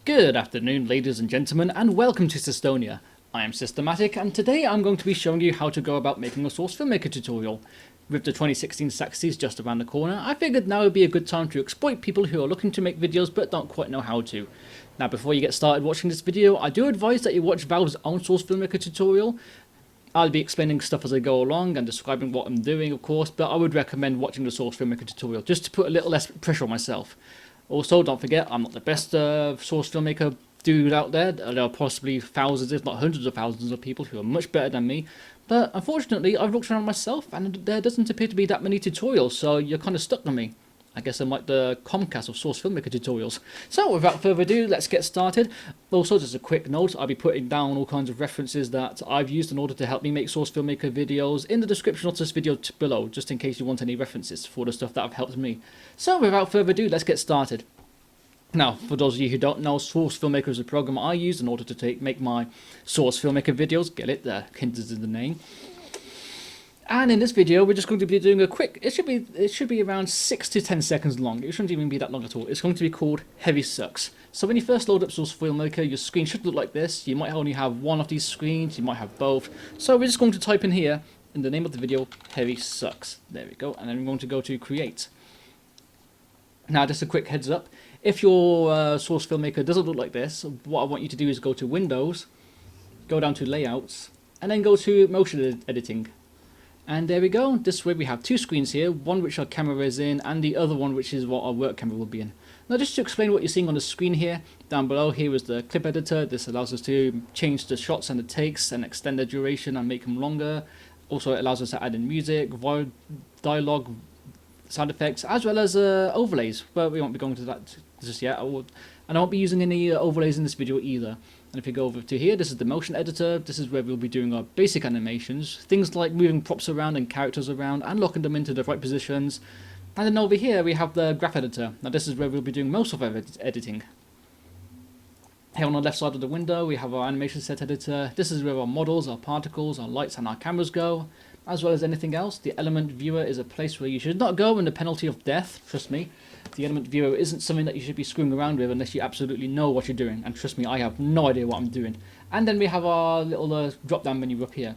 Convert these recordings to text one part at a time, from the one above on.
Good afternoon, ladies and gentlemen, and welcome to Systonia. I am Systematic, and today I'm going to be showing you how to go about making a Source Filmmaker tutorial. With the 2016 Saxies just around the corner, I figured now would be a good time to exploit people who are looking to make videos but don't quite know how to. Now, before you get started watching this video, I do advise that you watch Valve's own Source Filmmaker tutorial. I'll be explaining stuff as I go along and describing what I'm doing, of course, but I would recommend watching the Source Filmmaker tutorial just to put a little less pressure on myself. Also, don't forget, I'm not the best Source Filmmaker dude out there. There are possibly thousands, if not hundreds of thousands of people who are much better than me. But unfortunately, I've looked around myself and there doesn't appear to be that many tutorials, so you're kind of stuck on me. I guess I'm like the Comcast of Source Filmmaker tutorials. So without further ado, let's get started. Also, just a quick note, I'll be putting down all kinds of references that I've used in order to help me make Source Filmmaker videos in the description of this video below, just in case you want any references for the stuff that have helped me. So without further ado, let's get started. Now, for those of you who don't know, Source Filmmaker is a program I use in order to make my Source Filmmaker videos. Get it? The hint is in the name. And in this video, we're just going to be doing a quick. It should be around 6 to 10 seconds long. It shouldn't even be that long at all. It's going to be called Heavy Sucks. So when you first load up Source Filmmaker, your screen should look like this. You might only have one of these screens. You might have both. So we're just going to type in here in the name of the video, Heavy Sucks. There we go. And then we're going to go to Create. Now, just a quick heads up. If your Source Filmmaker doesn't look like this, what I want you to do is go to Windows, go down to Layouts, and then go to Motion Editing. And there we go. This way we have two screens here, one which our camera is in, and the other one which is what our work camera will be in. Now, just to explain what you're seeing on the screen here, down below here is the clip editor. This allows us to change the shots and the takes and extend the duration and make them longer. Also, it allows us to add in music, dialogue, sound effects, as well as overlays, but we won't be going to that just yet. And I won't be using any overlays in this video either. And if you go over to here, this is the motion editor. This is where we'll be doing our basic animations, things like moving props around and characters around and locking them into the right positions. And then over here we have the graph editor. Now this is where we'll be doing most of our editing. Here on the left side of the window we have our animation set editor. This is where our models, our particles, our lights and our cameras go. As well as anything else, the element viewer is a place where you should not go under penalty of death, trust me. The element viewer isn't something that you should be screwing around with unless you absolutely know what you're doing, and trust me, I have no idea what I'm doing. And then we have our little drop down menu up here.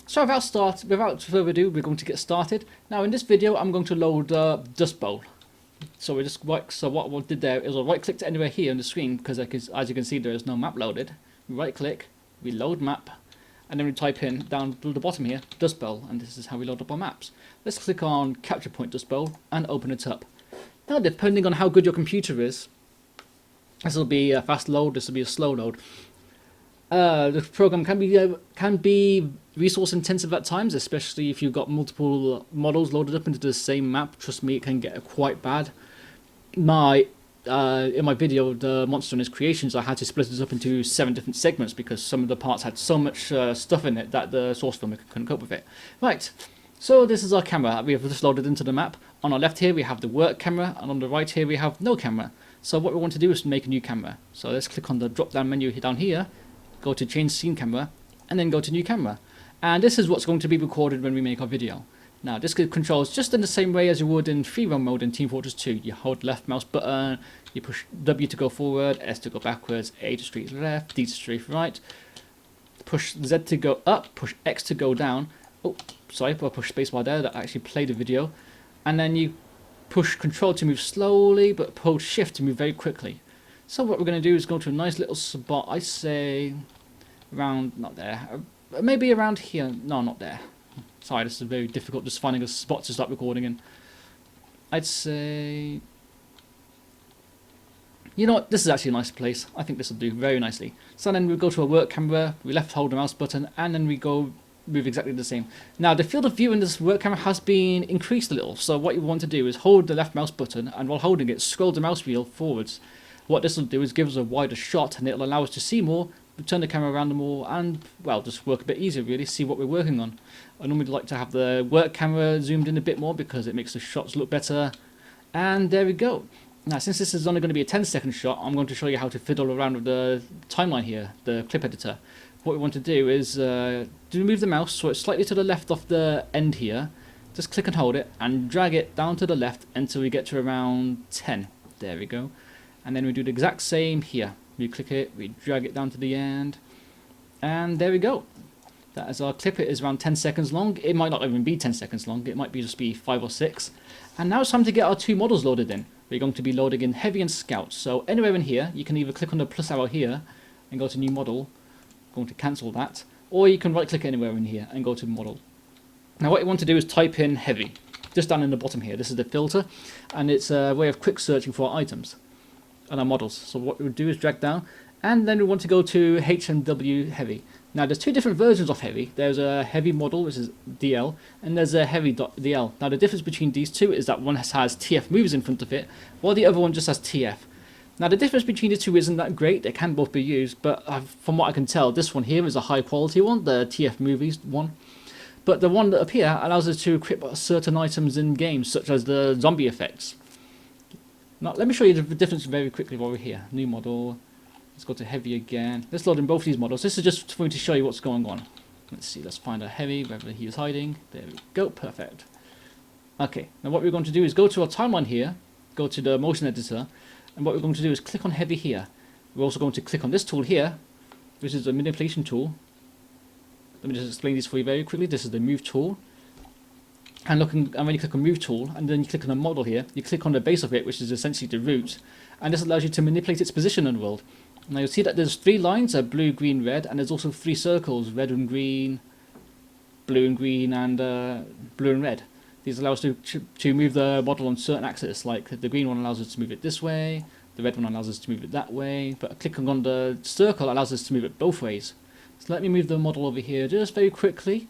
So without further ado, we're going to get started. Now in this video I'm going to load Dust Bowl. So what I did there is I right clicked anywhere here on the screen, because as you can see there is no map loaded. We right click, we load map. And then we type in down to the bottom here, Dust Bowl, and this is how we load up our maps. Let's click on Capture Point Dust Bowl and open it up. Now, depending on how good your computer is, this will be a fast load, this will be a slow load. The program can be resource intensive at times, especially if you've got multiple models loaded up into the same map. Trust me, it can get quite bad. In my video, the Monster and His Creations, I had to split it up into 7 different segments because some of the parts had so much stuff in it that the Source Filmmaker couldn't cope with it. Right, so this is our camera. We have just loaded into the map. On our left here we have the work camera, and on the right here we have no camera. So what we want to do is make a new camera. So let's click on the drop down menu down here, go to Change Scene Camera, and then go to New Camera. And this is what's going to be recorded when we make our video. Now, this controls just in the same way as you would in free roam mode in Team Fortress 2. You hold left mouse button, you push W to go forward, S to go backwards, A to straight left, D to straight right, push Z to go up, push X to go down. Oh, sorry, but I pushed spacebar there, that actually played the video. And then you push Control to move slowly, but hold Shift to move very quickly. So what we're going to do is go to a nice little spot, I say around, not there, maybe around here, no, not there. Sorry, this is very difficult just finding a spot to start recording in. I'd say, you know what, this is actually a nice place. I think this will do very nicely. So then we go to our work camera, we left hold the mouse button, and then we go move exactly the same. Now the field of view in this work camera has been increased a little. So what you want to do is hold the left mouse button, and while holding it, scroll the mouse wheel forwards. What this will do is give us a wider shot, and it'll allow us to see more, turn the camera around more, and well, just work a bit easier really, see what we're working on. I normally like to have the work camera zoomed in a bit more because it makes the shots look better. And there we go. Now since this is only going to be a 10-second shot, I'm going to show you how to fiddle around with the timeline here, the clip editor. What we want to do is move the mouse so it's slightly to the left of the end here. Just click and hold it and drag it down to the left until we get to around 10. There we go. And then we do the exact same here. We click it, we drag it down to the end, and there we go. That is our clip. It is around 10 seconds long. It might not even be 10 seconds long. It might just be 5 or 6. And now it's time to get our 2 models loaded in. We're going to be loading in Heavy and Scout. So anywhere in here, you can either click on the plus arrow here and go to New Model. I'm going to cancel that. Or you can right click anywhere in here and go to Model. Now what you want to do is type in Heavy. Just down in the bottom here. This is the filter. And it's a way of quick searching for our items and our models. So what we would do is drag down. And then we want to go to H&W Heavy. Now there's 2 different versions of Heavy. There's a Heavy model, which is DL, and there's a Heavy.dl. Now the difference between these 2 is that one has TF movies in front of it, while the other one just has TF. Now the difference between the 2 isn't that great. They can both be used, but from what I can tell, this one here is a high quality one, the TF movies one. But the one up here allows us to equip certain items in games, such as the zombie effects. Now let me show you the difference very quickly while we're here. New model. Let's go to Heavy again. Let's load in both these models. This is just for me to show you what's going on. Let's see, let's find a Heavy, wherever he is hiding. There we go, perfect. Okay, now what we're going to do is go to our timeline here, go to the motion editor, and what we're going to do is click on Heavy here. We're also going to click on this tool here, which is the manipulation tool. Let me just explain this for you very quickly. This is the move tool. And when you click on move tool, and then you click on the model here, you click on the base of it, which is essentially the root, and this allows you to manipulate its position in the world. Now you'll see that there's 3 lines, blue, green, red, and there's also 3 circles, red and green, blue and green, and blue and red. These allow us to move the model on certain axes, like the green one allows us to move it this way, the red one allows us to move it that way, but clicking on the circle allows us to move it both ways. So let me move the model over here just very quickly.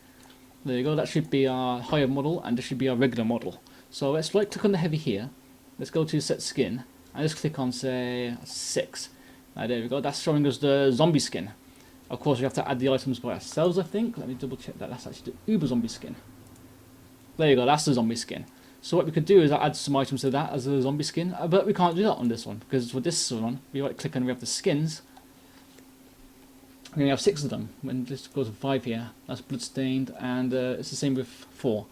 There you go, that should be our higher model, and this should be our regular model. So let's right click on the Heavy here, let's go to Set Skin, and just click on, say, 6. There we go, that's showing us the zombie skin. Of course we have to add the items by ourselves, I think. Let me double check that, that's actually the Uber zombie skin. There you go, that's the zombie skin. So what we could do is add some items to that as a zombie skin, but we can't do that on this one, because for this one, we right click and we have the skins. We have 6 of them. When this goes to 5 here, that's bloodstained, and it's the same with 4.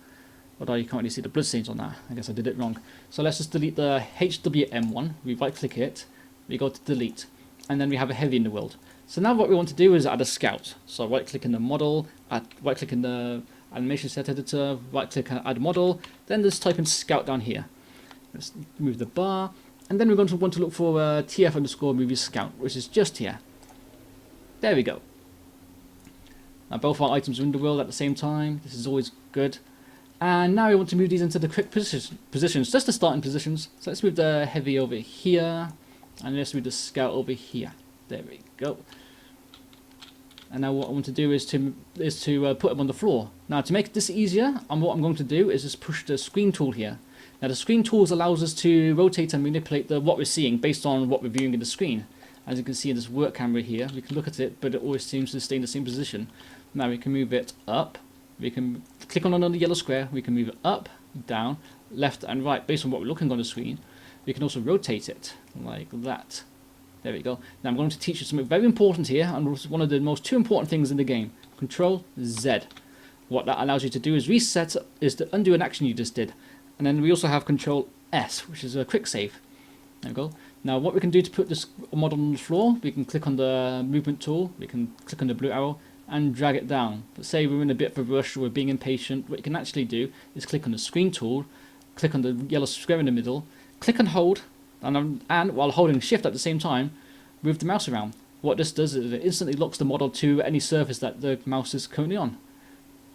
Although you can't really see the bloodstains on that, I guess I did it wrong. So let's just delete the HWM one, we right click it, we go to delete. And then we have a Heavy in the world. So now what we want to do is add a Scout. So right click in the model, right click in the animation set editor, right click and add model, then just type in Scout down here. Let's move the bar, and then we're going to want to look for TF underscore movie Scout, which is just here. There we go. Now both our items are in the world at the same time. This is always good. And now we want to move these into the quick positions, just the starting positions. So let's move the Heavy over here. And let's move the Scout over here. There we go. And now what I want to do is to put them on the floor. Now to make this easier, what I'm going to do is just push the screen tool here. Now the screen tools allows us to rotate and manipulate what we're seeing based on what we're viewing in the screen. As you can see in this work camera here, we can look at it, but it always seems to stay in the same position. Now we can move it up. We can click on the yellow square. We can move it up, down, left and right based on what we're looking on the screen. We can also rotate it like that. There we go. Now I'm going to teach you something very important here, and one of the most 2 important things in the game. Control Z. What that allows you to do is reset, is to undo an action you just did. And then we also have Control S, which is a quick save. There we go. Now what we can do to put this model on the floor, we can click on the movement tool, we can click on the blue arrow and drag it down. But say we're in a bit of a rush or we're being impatient, what you can actually do is click on the screen tool, click on the yellow square in the middle, click and hold, and while holding shift at the same time, move the mouse around. What this does is it instantly locks the model to any surface that the mouse is currently on.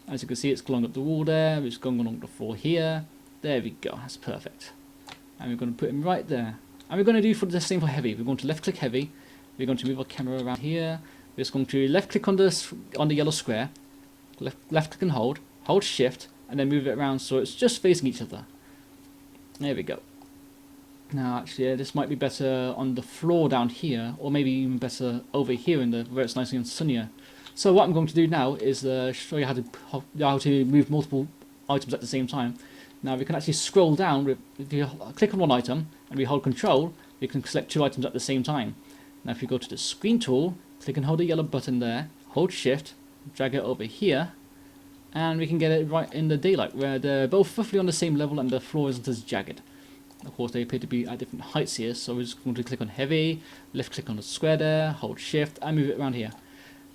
As you can see, it's going up the wall there, it's going along the floor here. There we go, that's perfect. And we're going to put him right there. And we're going to do the same for Heavy. We're going to left click Heavy, we're going to move our camera around here, we're just going to left click on the yellow square, left click and hold shift, and then move it around so it's just facing each other. There we go. Now actually this might be better on the floor down here, or maybe even better over here where it's nicely and sunnier. So what I'm going to do now is show you how to move multiple items at the same time. Now we can actually scroll down. If you click on one item and we hold Control, we can select 2 items at the same time. Now if you go to the screen tool, click and hold the yellow button there, hold shift, drag it over here, and we can get it right in the daylight where they're both roughly on the same level and the floor isn't as jagged. Of course, they appear to be at different heights here, so we're just going to click on heavy, left click on the square there, hold shift, and move it around here.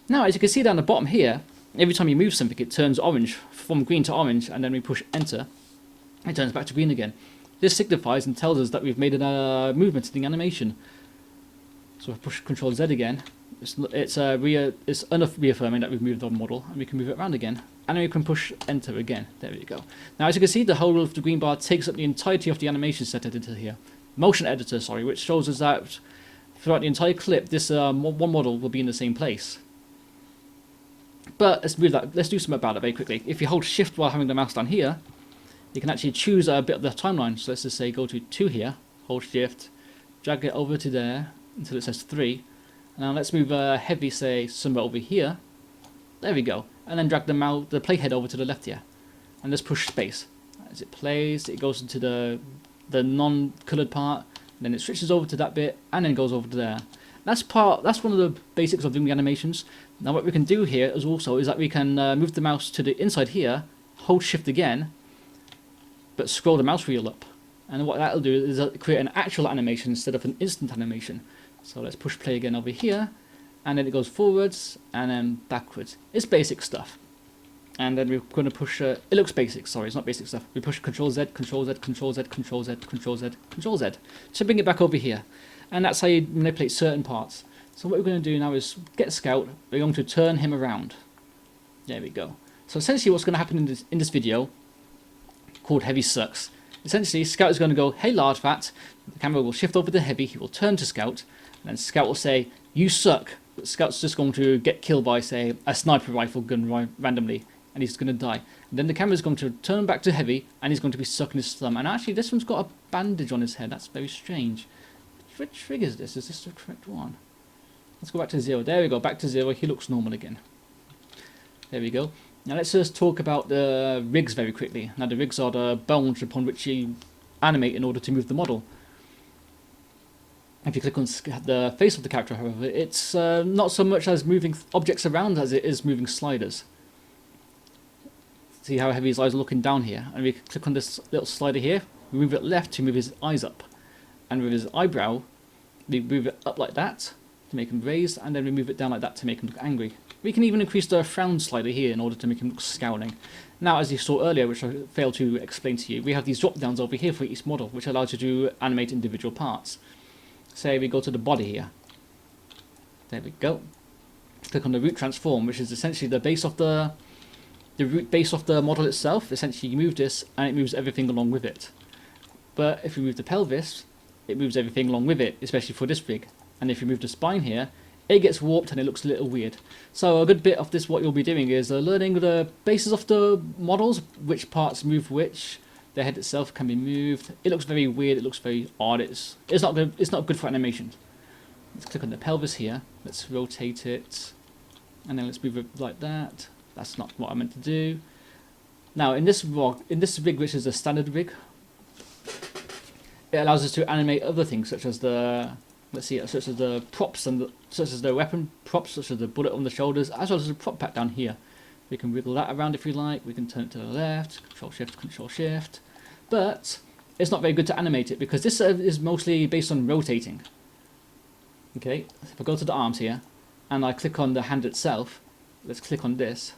Now, as you can see down the bottom here, every time you move something, it turns orange, from green to orange, and then we push enter, it turns back to green again. This signifies and tells us that we've made a movement in the animation. So if I push Ctrl Z again, it's reaffirming that we've moved the model, and we can move it around again. And then we can push enter again. There we go. Now, as you can see, the whole of the green bar takes up the entirety of the animation set into here. Motion editor, sorry, which shows us that throughout the entire clip, this one model will be in the same place. But let's move that. Let's do something about it very quickly. If you hold shift while having the mouse down here, you can actually choose a bit of the timeline. So let's just say go to 2 here, hold shift, drag it over to there until it says 3. Now let's move heavy, say, somewhere over here. There we go. And then drag the playhead over to the left here. And let's push space. As it plays, it goes into the non-coloured part, then it switches over to that bit, and then goes over to there. That's one of the basics of doing the animations. Now what we can do here is that we can move the mouse to the inside here, hold shift again, but scroll the mouse wheel up. And what that'll do is create an actual animation instead of an instant animation. So let's push play again over here, and then it goes forwards and then backwards. It's basic stuff. And then we're going to push, it looks basic, sorry, it's not basic stuff. We push Ctrl Z, Ctrl Z, Ctrl Z, Ctrl Z, Ctrl Z, Ctrl Z to bring it back over here. And that's how you manipulate certain parts. So what we're going to do now is get Scout, we're going to turn him around. There we go. So essentially what's going to happen in this video, called Heavy Sucks, essentially Scout is going to go, hey lard fat, the camera will shift over to Heavy, he will turn to Scout, and then Scout will say, you suck. But Scout's just going to get killed by, say, a sniper rifle gun randomly, and he's going to die. And then the camera is going to turn back to Heavy, and he's going to be sucking his thumb. And actually, this one's got a bandage on his head. That's very strange. Which trig is this? Is this the correct one? Let's go back to 0. There we go, back to 0. He looks normal again. There we go. Now let's just talk about the rigs very quickly. Now the rigs are the bones upon which you animate in order to move the model. If you click on the face of the character, however, it's not so much as moving objects around as it is moving sliders. See how Heavy his eyes are looking down here? And we click on this little slider here, we move it left to move his eyes up. And with his eyebrow, we move it up like that to make him raised, and then we move it down like that to make him look angry. We can even increase the frown slider here in order to make him look scowling. Now, as you saw earlier, which I failed to explain to you, we have these drop downs over here for each model, which allows you to animate individual parts. Say we go to the body here. There we go. Click on the root transform, which is essentially the base of the root base of the model itself. Essentially, you move this, and it moves everything along with it. But if you move the pelvis, it moves everything along with it, especially for this rig. And if you move the spine here, it gets warped and it looks a little weird. So a good bit of this, what you'll be doing is learning the bases of the models, which parts move which. The head itself can be moved. It looks very weird. It looks very odd. It's not good. It's not good for animation. Let's click on the pelvis here. Let's rotate it, and then let's move it like that. That's not what I meant to do. Now in this rig, which is a standard rig, it allows us to animate other things such as the such as the props and such as the weapon props, such as the bullet on the shoulders, as well as the prop pack down here. We can wiggle that around if we like. We can turn it to the left, Control Shift. But it's not very good to animate it because this is mostly based on rotating. Okay, if I go to the arms here and I click on the hand itself, let's click on this.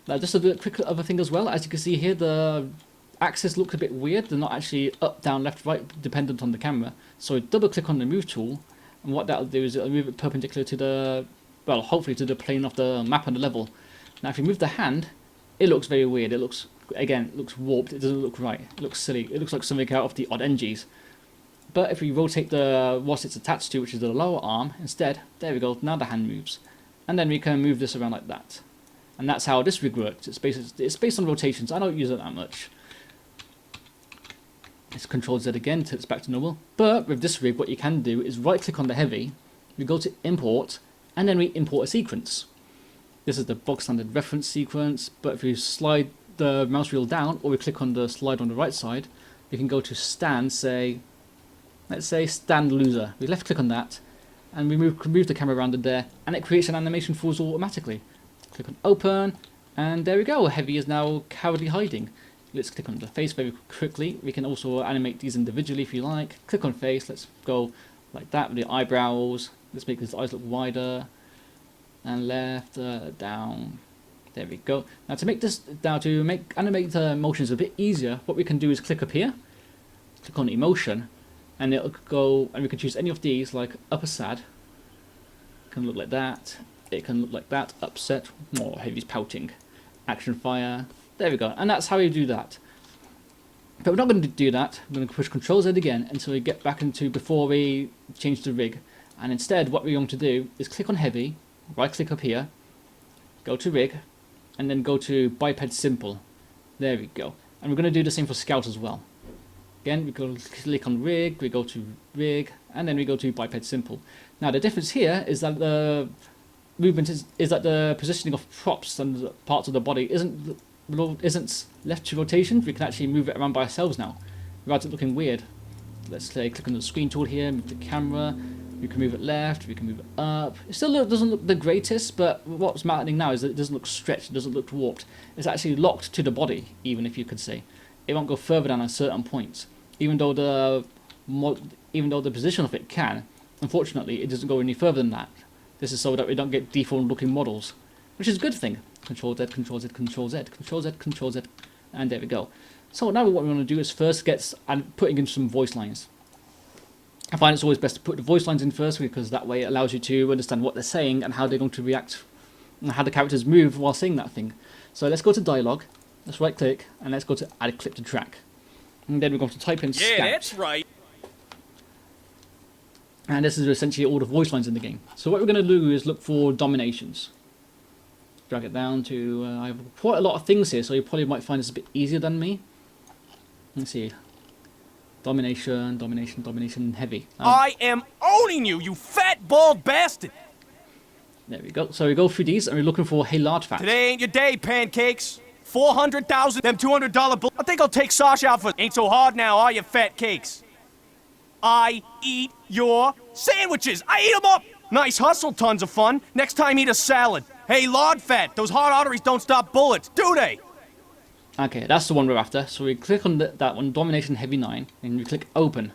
Now just a quick other thing as well. As you can see here, the axis looks a bit weird. They're not actually up, down, left, right, dependent on the camera. So double click on the move tool, and what that'll do is it'll move it perpendicular to the, well, hopefully to the plane of the map on the level. Now if you move the hand, it looks very weird. It looks, again, it looks warped. It doesn't look right. It looks silly. It looks like something out of the Odd NGs. But if we rotate what it's attached to, which is the lower arm, instead, there we go, now the hand moves. And then we can move this around like that. And that's how this rig works. It's based on rotations. I don't use it that much. Let's Control Z again till it's back to normal. But with this rig, what you can do is right click on the heavy, we go to import, and then we import a sequence. This is the bog standard reference sequence, but if you slide the mouse wheel down, or we click on the slide on the right side, we can go to stand, let's say stand loser. We left click on that, and we move the camera around it there, and it creates an animation for us automatically. Click on open, and there we go. Heavy is now cowardly hiding. let's click on the face very quickly. We can also animate these individually if you like. Click on face, let's go like that with the eyebrows. Let's make his eyes look wider. And left, down. There we go. Now to make this, animate motions a bit easier, what we can do is click up here. Click on emotion. And it'll go, and we can choose any of these, like upper sad. It can look like that. It can look like that. Upset. More heavy's pouting. Action fire. There we go. And that's how you do that. But we're not going to do that. We're going to push Control Z again until we get back into before we change the rig. And instead, what we're going to do is click on heavy. Right click up here. Go to rig. And then go to biped simple. There we go. And we're going to do the same for Scout as well. Again, we go click on rig, we go to rig, and then we go to biped simple. Now the difference here is that the movement is that the positioning of props and parts of the body isn't left to rotation. We can actually move it around by ourselves now, without it looking weird. Let's say click on the screen tool here, move the camera. We can move it left, we can move it up. It still doesn't look the greatest, but what's happening now is that it doesn't look stretched, it doesn't look warped. It's actually locked to the body, even if you could say. It won't go further down at certain points. Even though the position of it can, unfortunately, it doesn't go any further than that. This is so that we don't get deformed-looking models, which is a good thing. Control Z, Control Z, Control Z, Control Z, Control Z, and there we go. So now what we want to do is first putting in some voice lines. I find it's always best to put the voice lines in first because that way it allows you to understand what they're saying and how they're going to react and how the characters move while saying that thing. So let's go to dialogue, let's right click, and let's go to add clip to track. And then we're going to type in Scout. Yeah, that's right. And this is essentially all the voice lines in the game. So what we're going to do is look for dominations. Drag it down to... I have quite a lot of things here, so you probably might find this a bit easier than me. Let's see. Domination, domination, domination, heavy. I am owning you, you fat, bald bastard! There we go. So we go through these, and we're looking for Hey Lard Fat. Today ain't your day, pancakes. 400,000, them $200 bill. I think I'll take Sasha out for... Ain't so hard now, are you, fat cakes? I eat your sandwiches. I eat them up. Nice hustle, tons of fun. Next time, eat a salad. Hey, lard fat, those heart arteries don't stop bullets, do they? Okay, that's the one we're after. So we click on that one, Domination Heavy 9, and we click Open.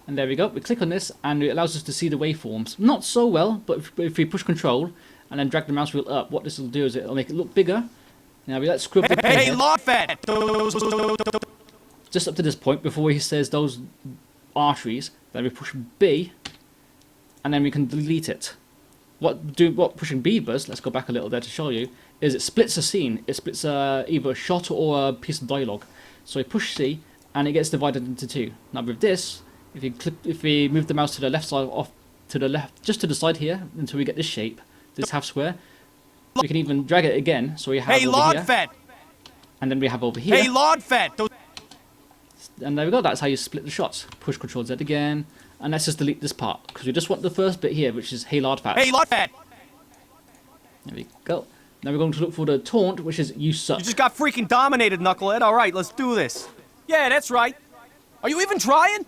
And there we go. We click on this, and it allows us to see the waveforms. Not so well, but if we push Control, and then drag the mouse wheel up, what this will do is it'll make it look bigger. Now we let's scrub the Hey, lard fat! Just up to this point, before he says those arteries, then we push B, and then we can delete it. What pushing B does, let's go back a little there to show you, is it splits a scene. It splits either a shot or a piece of dialogue. So we push C, and it gets divided into two. Now with this, if we move the mouse to the left side, just to the side here, until we get this shape, this half square, we can even drag it again, so we have over lard here, fat! and then we have over here. Hey, lard fat! And there we go, that's how you split the shots. Push Ctrl Z again, and let's just delete this part, because we just want the first bit here, which is Hey Lard Fat. Hey, lard fat! There we go. Now we're going to look for the taunt, which is You Suck. You just got freaking dominated, knucklehead. Alright, let's do this. Yeah, that's right. Are you even trying?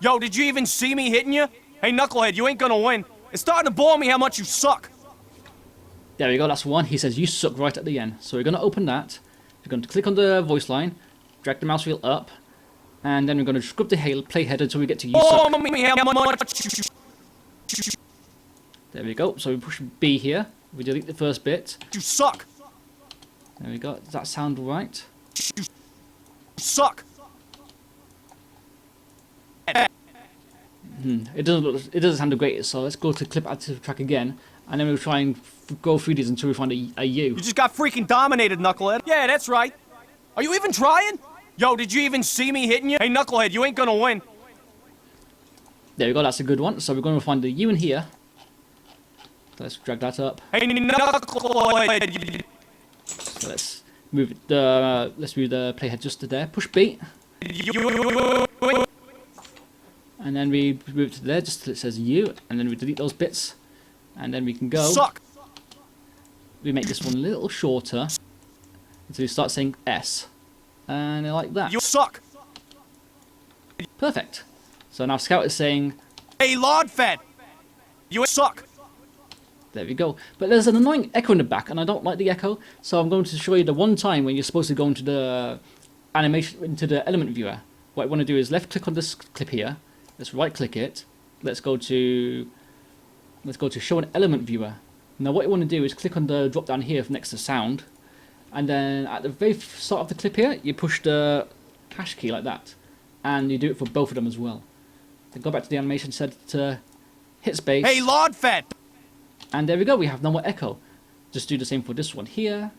Yo, did you even see me hitting you? Hey, knucklehead, you ain't gonna win. It's starting to bore me how much you suck. There we go, that's one. He says You Suck right at the end. So we're going to open that. We're going to click on the voice line, drag the mouse wheel up, and then we're going to scrub the play header until we get to You Suck. There we go. So we push B here. We delete the first bit. You suck. There we go. Does that sound right? You suck. It doesn't sound the greatest. So let's go to clip add to the track again, and then we'll try and go through these until we find a U. You just got freaking dominated, knucklehead. Yeah, that's right. Are you even trying? Yo, did you even see me hitting you? Hey, knucklehead, you ain't gonna win. There we go. That's a good one. So we're going to find the U in here. Let's drag that up. Hey, knucklehead. So let's move the playhead just to there. Push B, and then we move it to there just till it says U, and then we delete those bits, and then we can go. Suck. We make this one a little shorter until we start saying S, and like that. You suck. Perfect. So now Scout is saying, Hey, lard fat. You suck. there we go. But there's an annoying echo in the back, and I don't like the echo, so I'm going to show you the one time when you're supposed to go into the animation into the element viewer, what I want to do is left click on this clip here. Let's right click it. Let's go to show an element viewer. Now what you want to do is click on the drop down here next to sound, and then at the very start of the clip here, you push the hash key like that, and you do it for both of them as well. Then go back to the animation set, hit space. Hey, Lord Fed! And there we go, we have no more echo. Just do the same for this one here.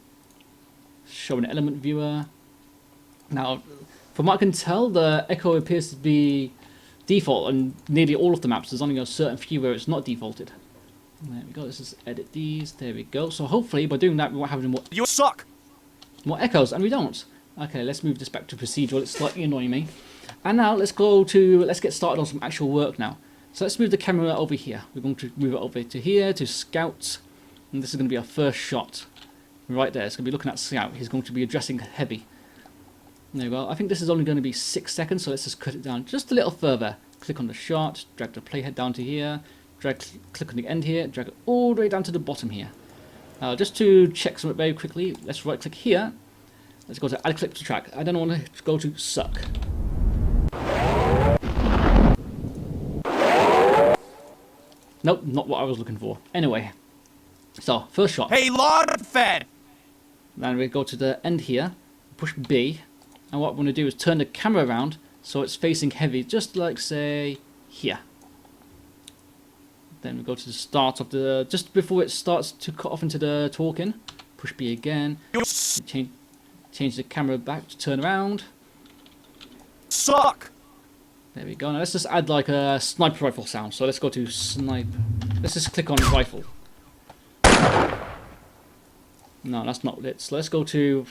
Show an element viewer. Now, from what I can tell, the echo appears to be default on nearly all of the maps. There's only a certain few where it's not defaulted. There we go, let's just edit these. There we go. So hopefully by doing that we won't have any more... You suck! More echoes, and we don't. Okay, let's move this back to procedural. It's slightly annoying me. And now let's get started on some actual work now. So let's move the camera over here. We're going to move it over to here, to Scout. And this is going to be our first shot. Right there, it's going to be looking at Scout. He's going to be addressing heavy. There we go. I think this is only going to be 6 seconds, so let's just cut it down just a little further. Click on the shot, drag the playhead down to here, click on the end here, drag it all the way down to the bottom here. Just to check something very quickly, let's right click here. Let's go to add clip to track. I don't want to go to suck. Nope, not what I was looking for. Anyway, so first shot. Hey, Lord Fed! Then we go to the end here, push B, and what we want to do is turn the camera around so it's facing heavy, just like say here. Then we go to the start of the, just before it starts to cut off into the talking, push B again, change the camera back to turn around. Suck! There we go. Now let's just add like a sniper rifle sound. So let's go to snipe. Let's just click on rifle. No, that's not it. So let's go to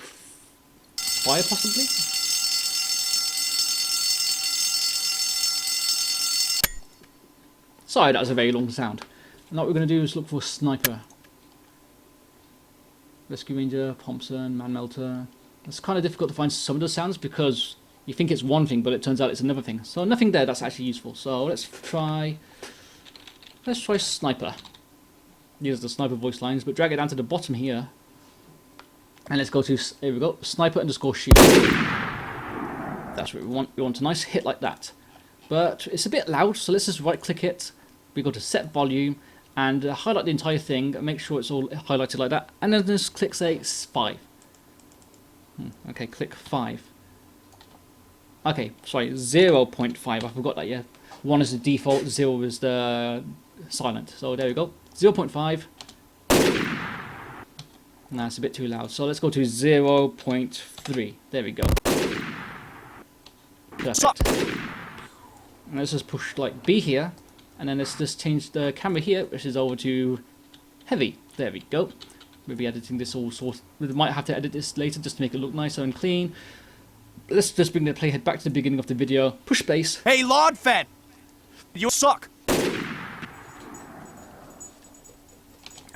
fire possibly. Sorry, that was a very long sound. And what we're going to do is look for sniper. Rescue Ranger, Thompson, Man Melter. It's kind of difficult to find some of the sounds because you think it's one thing, but it turns out it's another thing. So nothing there that's actually useful. So let's try sniper. Use the sniper voice lines, but drag it down to the bottom here. And let's go to, here we go, sniper underscore shoot. That's what we want. We want a nice hit like that. But it's a bit loud, so let's just right click it. We go to set volume and highlight the entire thing and make sure it's all highlighted like that. And then just click say 5. Okay, click 5. Okay, sorry, 0.5. I forgot that, yeah. 1 is the default, 0 is the silent. So there we go. 0.5. Nah, it's a bit too loud. So let's go to 0.3. There we go. Perfect. And let's just push like B here. And then let's just change the camera here, which is over to heavy. There we go. We'll be editing this all sort. We might have to edit this later just to make it look nicer and clean. Let's just bring the playhead back to the beginning of the video. Push space. Hey, Lord Fed! You suck!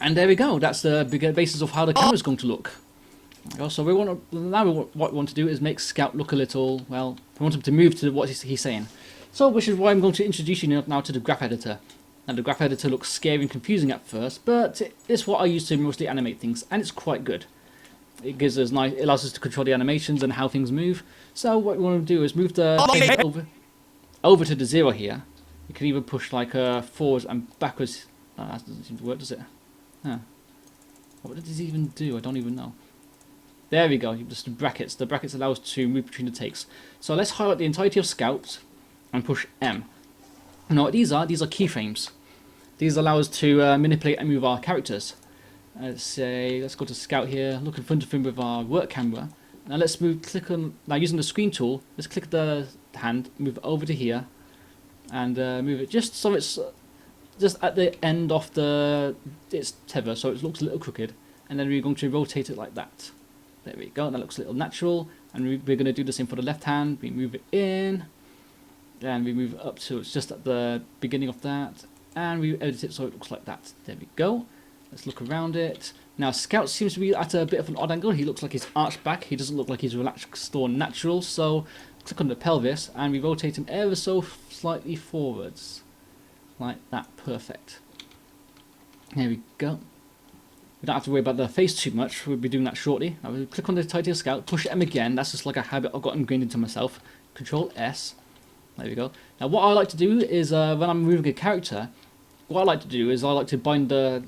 And there we go. That's the bigger basis of how the camera's going to look. So what we want to do is make Scout look a little, well, we want him to move to what he's saying. So, which is why I'm going to introduce you now to the graph editor. Now, the graph editor looks scary and confusing at first, but it's what I use to mostly animate things, and it's quite good. It gives us nice, it allows us to control the animations and how things move. So, what we want to do is move the playhead over to the 0 here. You can even push like forwards and backwards. That doesn't seem to work, does it? Huh. What does this even do? I don't even know. There we go. Just the brackets. The brackets allow us to move between the takes. So let's highlight the entirety of Scout and push M. Now what these are keyframes. These allow us to manipulate and move our characters. Let's go to Scout here, look in front of him with our work camera. Now let's click on, now using the screen tool, let's click the hand, move it over to here, and move it just so it's just at the end of its tether, so it looks a little crooked. And then we're going to rotate it like that. There we go, that looks a little natural. And we're going to do the same for the left hand. We move it in, and we move it up to it's just at the beginning of that, and we edit it so it looks like that. There we go. Let's look around it. Now Scout seems to be at a bit of an odd angle. He looks like he's arched back. He doesn't look like he's relaxed or natural. So click on the pelvis and we rotate him ever so slightly forwards. Like that. Perfect. There we go. We don't have to worry about the face too much. We'll be doing that shortly. Now we click on the entirety of the scout, push M again. That's just like a habit I've got ingrained into myself. Control S. There we go. Now what I like to do is when I'm moving a character, what I like to do is I like to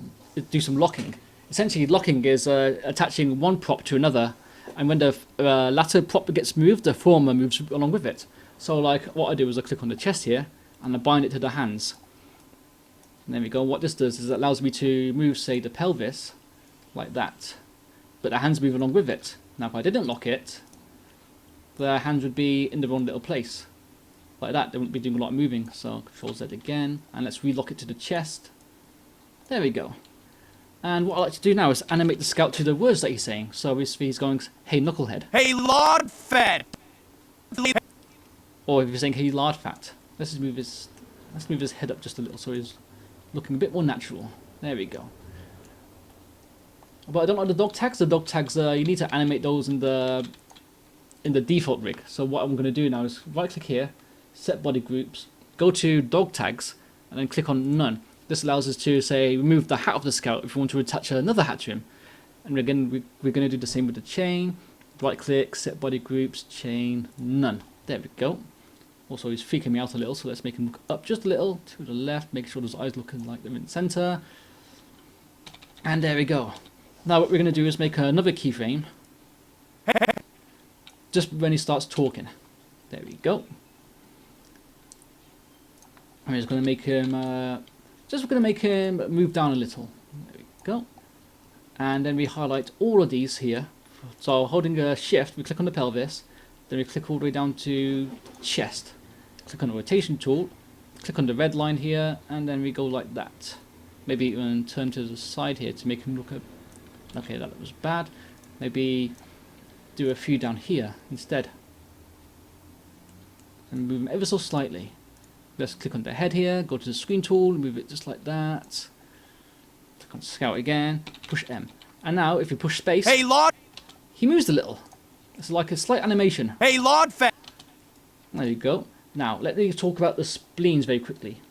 do some locking. Essentially, locking is attaching one prop to another, and when the latter prop gets moved, the former moves along with it. So like what I do is I click on the chest here, and I bind it to the hands. And there we go. What this does is it allows me to move, say, the pelvis, like that. But the hands move along with it. Now if I didn't lock it, the hands would be in the wrong little place. Like that, they wouldn't be doing a lot of moving. So Control Z again, and let's relock it to the chest. There we go. And what I like to do now is animate the scout to the words that he's saying. So obviously he's going, "Hey knucklehead." Hey, lard fat. Or if you're saying, "Hey lard fat." Let's move his head up just a little so he's looking a bit more natural. There we go. But I don't like the dog tags. The dog tags, you need to animate those in the default rig. So what I'm going to do now is right click here, set body groups, go to dog tags, and then click on none. This allows us to say remove the hat of the scout if we want to attach another hat to him. And again, we're going to do the same with the chain. Right click, set body groups, chain, none. There we go. Also, he's freaking me out a little, so let's make him look up just a little to the left. Make sure those eyes looking like they're in the center. And there we go. Now what we're going to do is make another keyframe. Just when he starts talking. There we go. I'm just going to make him move down a little. There we go. And then we highlight all of these here. So holding a shift, we click on the pelvis. Then we click all the way down to chest. Click on the rotation tool. Click on the red line here, and then we go like that. Maybe even turn to the side here to make him look up. Okay, that was bad. Maybe do a few down here instead. And move them ever so slightly. Let's click on the head here, go to the screen tool, move it just like that. Click on scout again, push M. And now if you push space, Hey, lard. he moves a little. It's like a slight animation. Hey, lard fat. There you go. Now, let me talk about the spleens very quickly.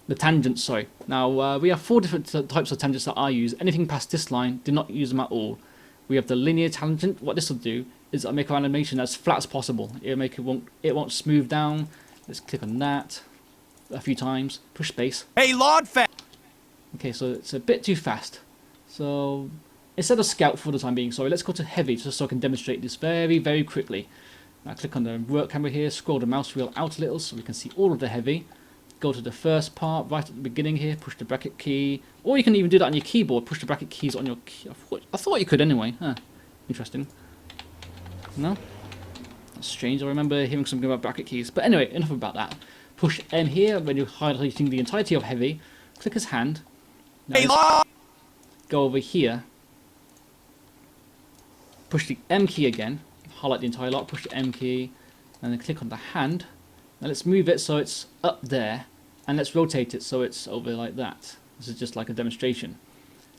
The tangents, sorry. Now, we have 4 different types of tangents that I use. Anything past this line, do not use them at all. We have the linear tangent. What this will do is I'll make our animation as flat as possible. It won't smooth down. Let's click on that a few times. Push space. Hey, lard fat. Okay, so it's a bit too fast. So instead of scout for the time being, sorry, let's go to heavy just so I can demonstrate this very, very quickly. Now click on the work camera here, scroll the mouse wheel out a little so we can see all of the heavy. Go to the first part, right at the beginning here, push the bracket key. Or you can even do that on your keyboard, push the bracket keys on your key. I thought you could anyway. Huh. Interesting. No? That's strange, I remember hearing something about bracket keys. But anyway, enough about that. Push N here when you're highlighting the entirety of heavy. Click his hand. Now Hey, lard. go over here. Push the M key again. Highlight the entire lot, push the M key. And then click on the hand. Now let's move it so it's up there. And let's rotate it so it's over like that. This is just like a demonstration.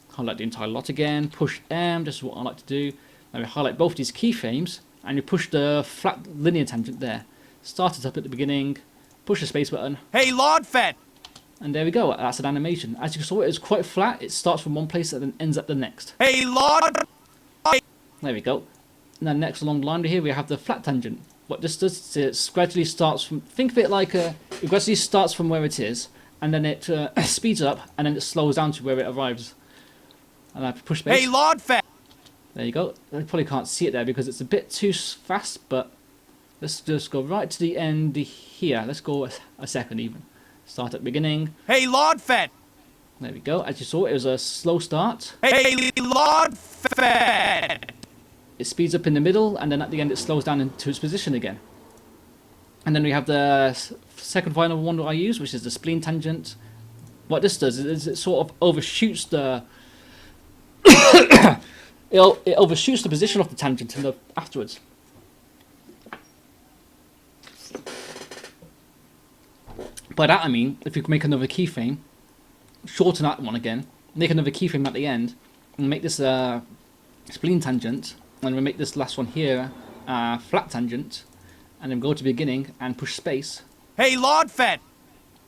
Highlight the entire lot again. Push M, this is what I like to do. Now we highlight both these keyframes. And you push the flat linear tangent there. Start it up at the beginning. Push the space button. Hey, lard fat. And there we go, that's an animation. As you saw, it's quite flat. It starts from one place and then ends at the next. Hey, lard. There we go. Now next along the line here, we have the flat tangent. What this does is it gradually starts from, think of it like it gradually starts from where it is, and then it speeds up, and then it slows down to where it arrives. And I push space. Hey, lard fat. There you go. You probably can't see it there because it's a bit too fast, but let's just go right to the end here. Let's go a second even. Start at the beginning. Hey, lard fat. There we go. As you saw, it was a slow start. Hey, lard fat. It speeds up in the middle, and then at the end it slows down into its position again. And then we have the second final one that I use, which is the spleen tangent. What this does is it sort of overshoots the... it overshoots the position of the tangent afterwards. By that I mean, if you can make another keyframe, shorten that one again, make another keyframe at the end, and make this spleen tangent, and we make this last one here flat tangent, and then go to beginning and push space. Hey, lard fat.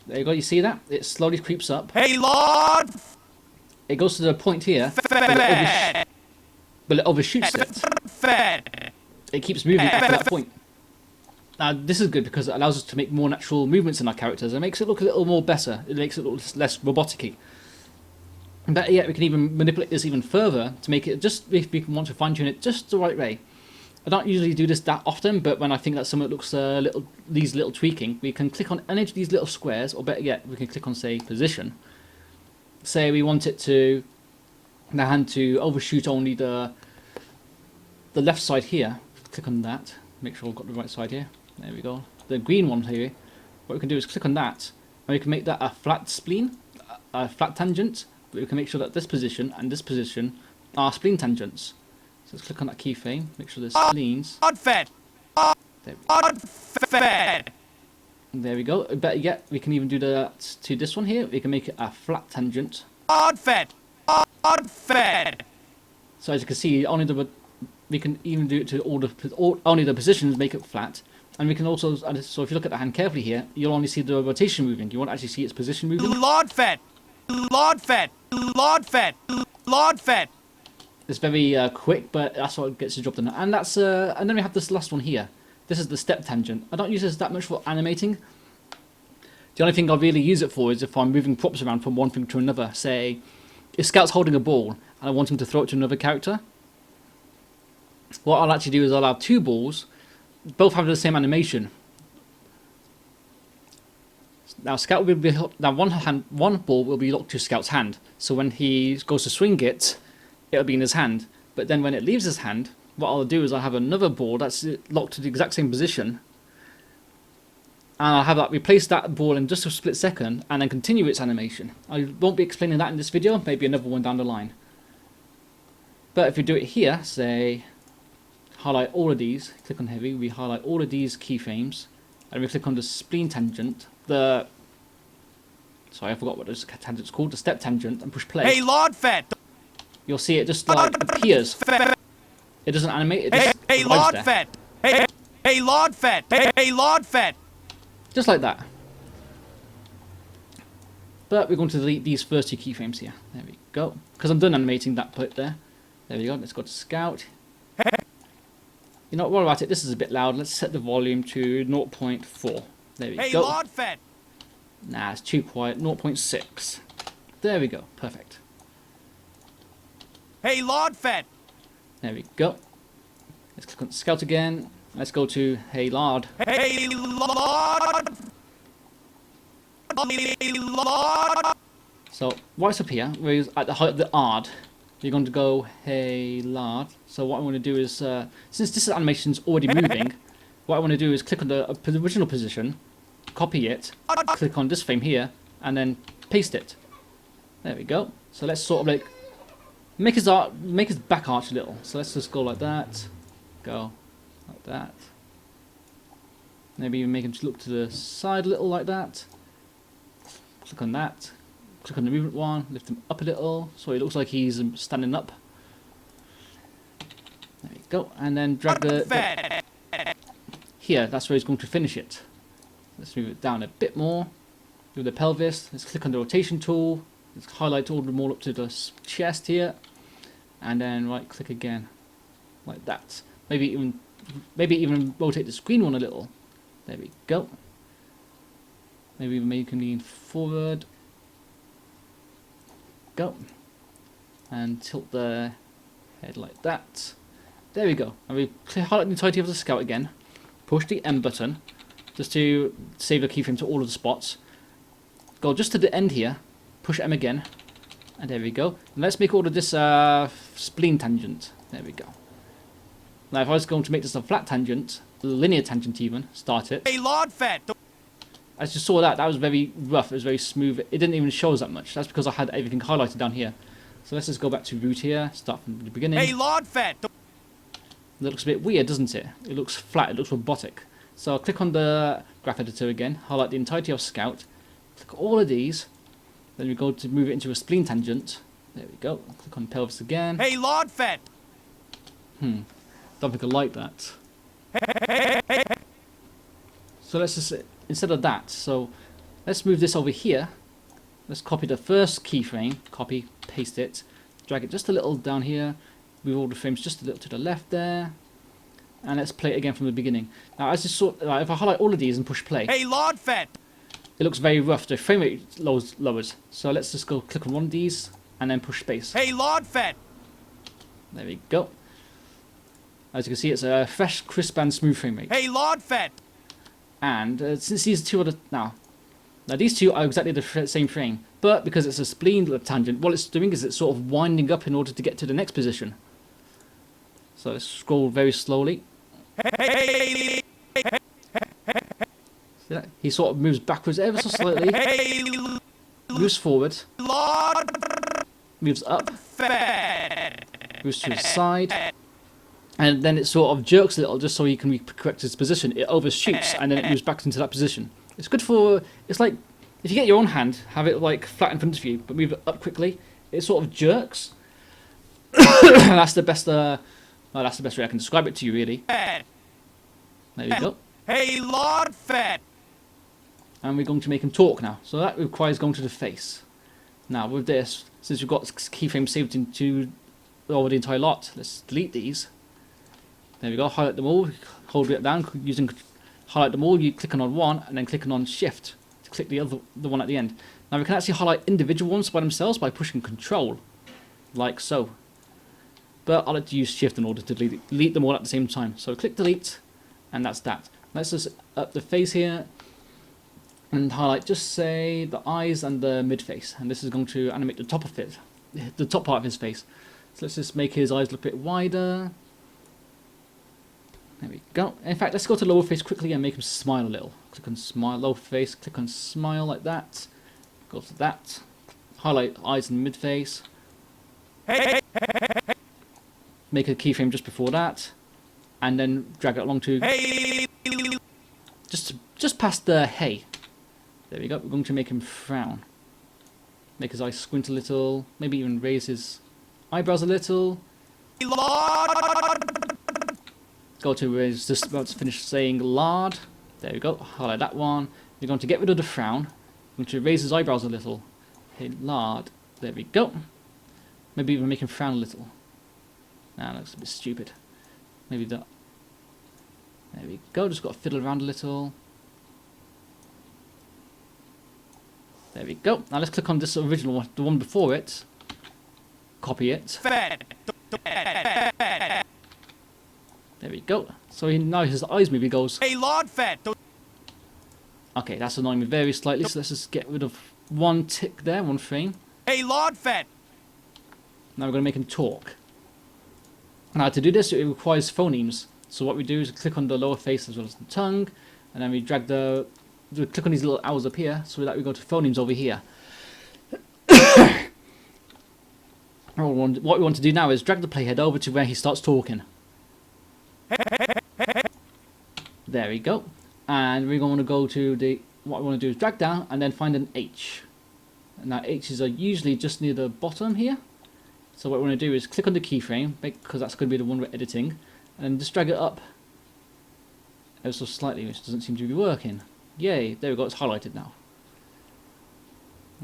There you go, you see that? It slowly creeps up. Hey, lard. it goes to the point here, but it overshoots it. It keeps moving up to that point. Now, this is good because it allows us to make more natural movements in our characters. It makes it look a little more better. It makes it look less robotic-y. Better yet, we can even manipulate this even further to make it just, if we want to fine-tune it just the right way. I don't usually do this that often, but when I think that something looks these little tweaking, we can click on any of these little squares, or better yet, we can click on, say, position. Say we want it to, the hand to overshoot only the left side here. Click on that. Make sure we've got the right side here. There we go. The green one here. What we can do is click on that, and we can make that a flat spleen, a flat tangent. But we can make sure that this position and this position are spleen tangents. So let's click on that keyframe. Make sure there's spleens. There we go. Better yet, we can even do that to this one here. We can make it a flat tangent. So as you can see, we can even do it to only the positions, make it flat. And we can also, so if you look at the hand carefully here, you'll only see the rotation moving. You won't actually see its position moving. It's very quick, but that's what gets the job done. And that's and then we have this last one here. This is the step tangent. I don't use this that much for animating. The only thing I really use it for is if I'm moving props around from one thing to another. Say, if Scout's holding a ball and I want him to throw it to another character, what I'll actually do is I'll have two balls, both having the same animation. Now Scout will be one ball will be locked to Scout's hand. So when he goes to swing it, it'll be in his hand. But then when it leaves his hand, what I'll do is I'll have another ball that's locked to the exact same position, and I'll have that replace that ball in just a split second, and then continue its animation. I won't be explaining that in this video. Maybe another one down the line. But if we do it here, say, highlight all of these, click on heavy, we highlight all of these keyframes, and we click on the spleen tangent, sorry, I forgot what this tangent's called, the step tangent, and push play. Hey, Lord Fat! You'll see it just like appears. It doesn't animate, it just Hey, Lord Fat! Hey, Lord Fat! Hey, Lord Fat! Just like that. But we're going to delete these first two keyframes here. There we go. Because I'm done animating that part there. There we go, let's go to Scout. You know what, while we're at it, this is a bit loud. Let's set the volume to 0.4. There we go. Hey, Lord Fat! Nah, it's too quiet. 0.6. There we go. Perfect. Hey, Lord Fat! There we go. Let's click on Scout again. Let's go to Hey Lord. Hey, Lord! Hey, Lord! So, right up here, where he's at the height of the ard, you're going to go Hey Lord. So what I want to do is, since this animation's already moving, what I want to do is click on the original position, copy it, click on this frame here, and then paste it. There we go. So let's sort of like make his back arch a little. So let's just go like that, go like that. Maybe even make him look to the side a little like that. Click on that. Click on the movement one, lift him up a little, so it looks like he's standing up. There you go, and then drag here, that's where he's going to finish it. Let's move it down a bit more. Do the pelvis, let's click on the rotation tool, let's highlight all them all up to the chest here, and then right click again, like that. Maybe even rotate the screen one a little. There we go. Maybe even make him lean forward. Go. And tilt the head like that. There we go. And we highlight the entirety of the Scout again. Push the M button just to save the keyframe to all of the spots. Go just to the end here. Push M again. And there we go. And let's make all of this spleen tangent. There we go. Now if I was going to make this a flat tangent, a linear tangent even, start it. Hey, Lord Fat! As you saw that was very rough, it was very smooth. It didn't even show us that much. That's because I had everything highlighted down here. So let's just go back to root here, start from the beginning. Hey, Lord Fat! That looks a bit weird, doesn't it? It looks flat, it looks robotic. So I'll click on the graph editor again, highlight the entirety of Scout, click all of these, then we go to move it into a spleen tangent. There we go. Click on pelvis again. Hey, Lord Fat! Don't think I like that. So let's just, instead of that, so let's move this over here. Let's copy the first keyframe, copy, paste it, drag it just a little down here, move all the frames just a little to the left there, and let's play it again from the beginning. Now, as you saw, if I highlight all of these and push play, Hey, Lord Fett! it looks very rough. The frame rate lowers. So let's just go click on one of these and then push space. Hey, Lord Fett! There we go. As you can see, it's a fresh, crisp, and smooth frame rate. Hey, Lord Fett! And since these two are now these two are exactly the same frame, but because it's a spleen tangent, what it's doing is it's sort of winding up in order to get to the next position. So let's scroll very slowly. Hey, See that? He sort of moves backwards ever so slightly, hey, moves forward, Lord moves up, Fett! moves to the side, and then it sort of jerks a little just so he can correct his position. It overshoots and then it moves back into that position. It's good for, it's like, if you get your own hand, have it like flat in front of you, but move it up quickly, it sort of jerks. That's the best, well, that's the best way I can describe it to you, really. There we go. Hey, Lord Fett! And we're going to make him talk now. So that requires going to the face. Now with this, since we've got keyframes saved into over the entire lot, let's delete these. There we go, highlight them all, hold it down, using highlight them all, you clicking on one and then clicking on shift to click the one at the end. Now we can actually highlight individual ones by themselves by pushing control, like so. But I like to use shift in order to delete them all at the same time. So click delete, and that's that. Let's just up the face here and highlight, just say, the eyes and the mid face, and this is going to animate the top of it, the top part of his face. So let's just make his eyes look a bit wider. There we go. In fact, let's go to lower face quickly and make him smile a little. Click on smile, lower face, click on smile like that. Go to that. Highlight eyes and mid face. Make a keyframe just before that, and then drag it along to just past the hey. There we go. We're going to make him frown. Make his eyes squint a little. Maybe even raise his eyebrows a little. Go to where he's just about to finish saying lard. There we go. Highlight that one. We're going to get rid of the frown. We're going to raise his eyebrows a little. Hey, lard. There we go. Maybe even make him frown a little. Nah, that looks a bit stupid. Maybe that. There we go. Just got to fiddle around a little. There we go. Now let's click on this original one, the one before it. Copy it. There we go. So now his eyes maybe goes. Hey, Lord Fett! Okay, that's annoying me very slightly. So let's just get rid of one tick there, one frame. Hey, Lord Fett! Now we're going to make him talk. Now to do this, it requires phonemes. So what we do is click on the lower face as well as the tongue, and then we drag we click on these little arrows up here, so that we go to phonemes over here. What we want to do now is drag the playhead over to where he starts talking. There we go. And we're going to go to what we want to do is drag down and then find an H. And now H's are usually just near the bottom here. So what we want to do is click on the keyframe, because that's going to be the one we're editing, and then just drag it up ever so slightly, which doesn't seem to be working. Yay, there we go, it's highlighted now.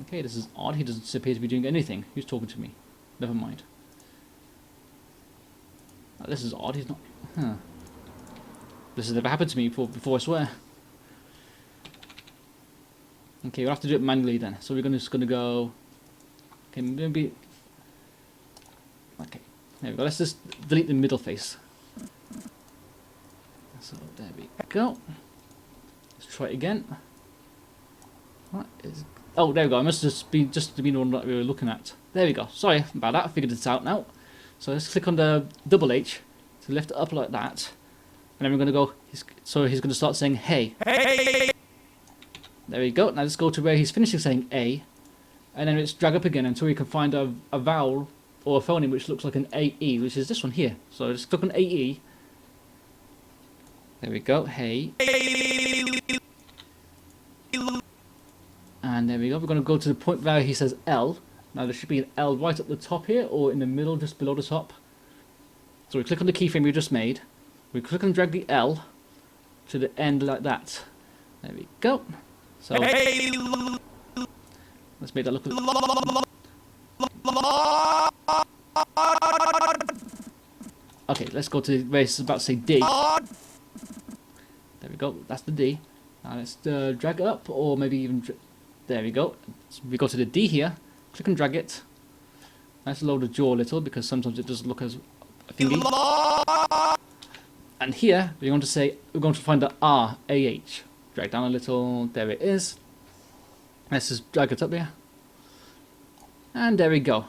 Okay, this is odd, he doesn't appear to be doing anything. Who's talking to me? Never mind. This is odd, he's not... Huh. This has never happened to me before, I swear. Okay, we'll have to do it manually then. So we're just going to go... Okay, maybe... Okay, there we go. Let's just delete the middle face. So there we go. Let's try it again. What is... Oh, there we go. I must just be the one that we were looking at. There we go. Sorry about that. I figured it out now. So let's click on the double H to lift it up like that, and then we're going to go. So he's going to start saying hey. Hey! There we go. Now let's go to where he's finishing saying A, and then let's drag up again until we can find a vowel or a phoneme which looks like an AE, which is this one here. So just click on AE. There we go. Hey. And there we go. We're going to go to the point where he says L. Now there should be an L right at the top here, or in the middle, just below the top. So we click on the keyframe we just made. We click and drag the L to the end like that. There we go. So let's Let's make that look. Okay, let's go to where it's about to say D. There we go. That's the D. Now let's drag it up, or maybe even. There we go. So we go to the D here. Click and drag it. Let's lower the jaw a little because sometimes it doesn't look as a thingy. And here we're going to say we're going to find the R A H. Drag down a little. There it is. Let's just drag it up here. And there we go.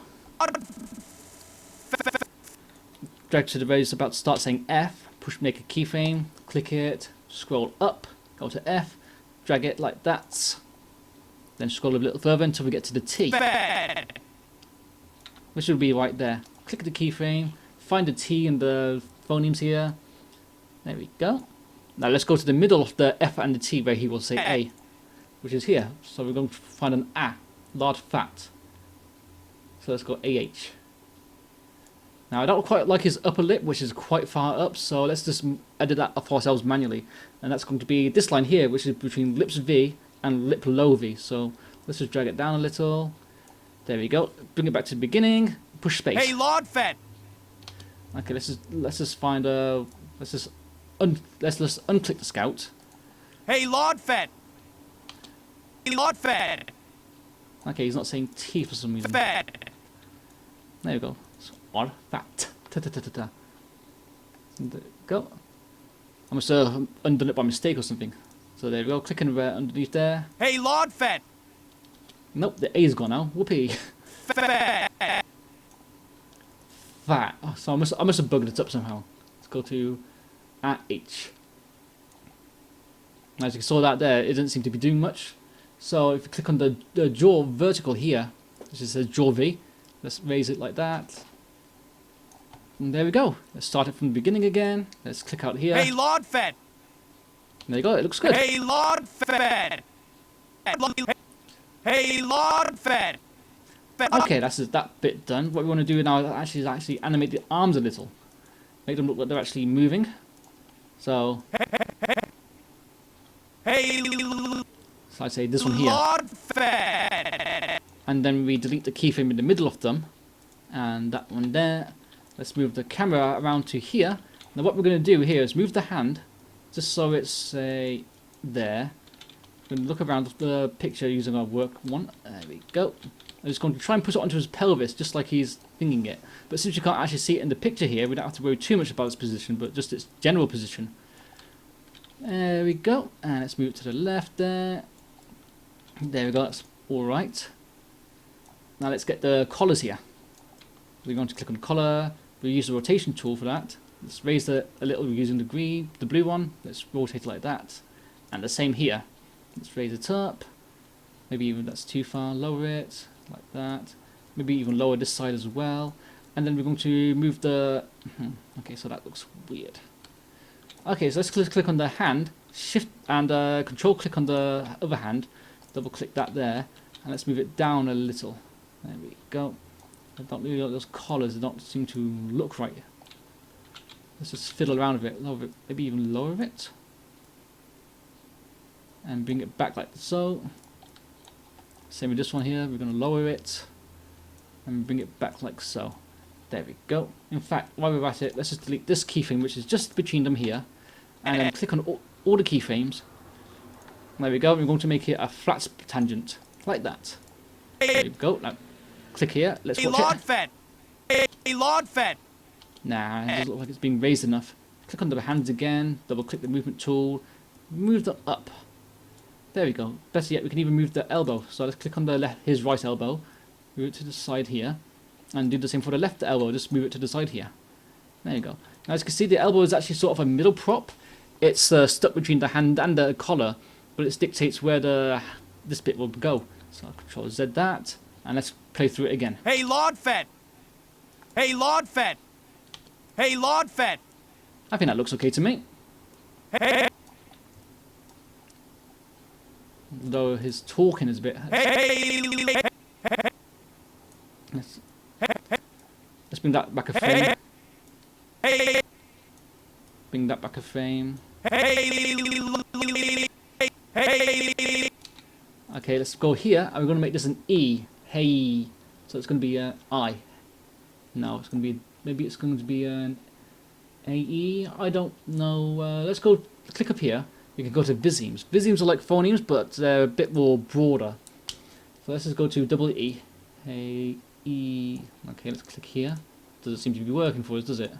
Drag to the where it's about to start saying F. Push, make a keyframe. Click it. Scroll up. Go to F. Drag it like that. Then scroll a little further until we get to the T. Which will be right there. Click the keyframe. Find the T and the phonemes here. There we go. Now let's go to the middle of the F and the T where he will say A. Which is here. So we're going to find an A. Large fat. So let's go AH. Now I don't quite like his upper lip, which is quite far up, so let's just edit that for ourselves manually. And that's going to be this line here, which is between lips V and lip low V. So let's just drag it down a little. There we go. Bring it back to the beginning. Push space. Hey, Lord Fed. Okay, let's just find a let's just unclick the scout. Hey, Lord Fed. Hey, Lord Fed. Okay, he's not saying T for some reason. Fed. There we go. Or fat. Ta ta ta ta ta. There we go. I must have undone it by mistake or something. So there we go. Clicking underneath there. Hey, Lord Fed. Nope, the A's gone now. Whoopee. Fed. Fat. Oh, so I must have bugged it up somehow. Let's go to H. As you saw that there, it doesn't seem to be doing much. So if you click on the jaw vertical here, which says jaw V, let's raise it like that. And there we go. Let's start it from the beginning again. Let's click out here. Hey, Lord Fed. There you go. It looks good. Hey, Lord Fed. Hey, Lord Fed. Okay, that's that bit done. What we want to do now is actually animate the arms a little. Make them look like they're actually moving. So, Hey, so I say this one here. Lord Fed. And then we delete the keyframe in the middle of them. And that one there. Let's move the camera around to here. Now what we're going to do here is move the hand, just so it's there. We're going to look around the picture using our work one. There we go. I'm just going to try and put it onto his pelvis, just like he's thinking it. But since you can't actually see it in the picture here, we don't have to worry too much about its position, but just its general position. There we go. And let's move it to the left there. There we go. That's all right. Now let's get the collars here. We're going to click on collar. We'll use the rotation tool for that. Let's raise it a little using the blue one. Let's rotate it like that. And the same here. Let's raise it up. Maybe even that's too far. Lower it like that. Maybe even lower this side as well. And then we're going to move the... Okay, so that looks weird. Okay, so let's click on the hand. Shift and control click on the other hand. Double click that there. And let's move it down a little. There we go. I don't really like those collars, they don't seem to look right. Let's just fiddle around with it, lower it, maybe even lower it. And bring it back like so. Same with this one here, we're going to lower it. And bring it back like so. There we go. In fact, while we're at it, let's just delete this keyframe, which is just between them here. And then click on all the keyframes. There we go, we're going to make it a flat tangent, like that. There we go. Now, click here. Let's watch Lord it. Fed. Hey, Lord Fed. Nah, it doesn't look like it's being raised enough. Click on the hands again. Double click the movement tool. Move them up. There we go. Better yet, we can even move the elbow. So let's click on his right elbow. Move it to the side here. And do the same for the left elbow. Just move it to the side here. There you go. Now as you can see, the elbow is actually sort of a middle prop. It's stuck between the hand and the collar. But it dictates where this bit will go. So I'll Control Z that. And let's play through it again. Hey, Lord Fed. Hey, Lord Fed. Hey, Lord Fed. I think that looks okay to me. Hey, Though his talking is a bit... hey, Let's bring that back a frame. hey, Bring that back a frame. hey, hey. Okay, Okay, let's go here, and we're going to make this an E. Hey. So it's going to be I. No, it's going to be, maybe it's going to be an AE. I don't know. Let's go click up here. We can go to Visemes. Visemes are like phonemes, but they're a bit more broader. So let's just go to double E. Hey, E. Okay, let's click here. Doesn't seem to be working for us, does it?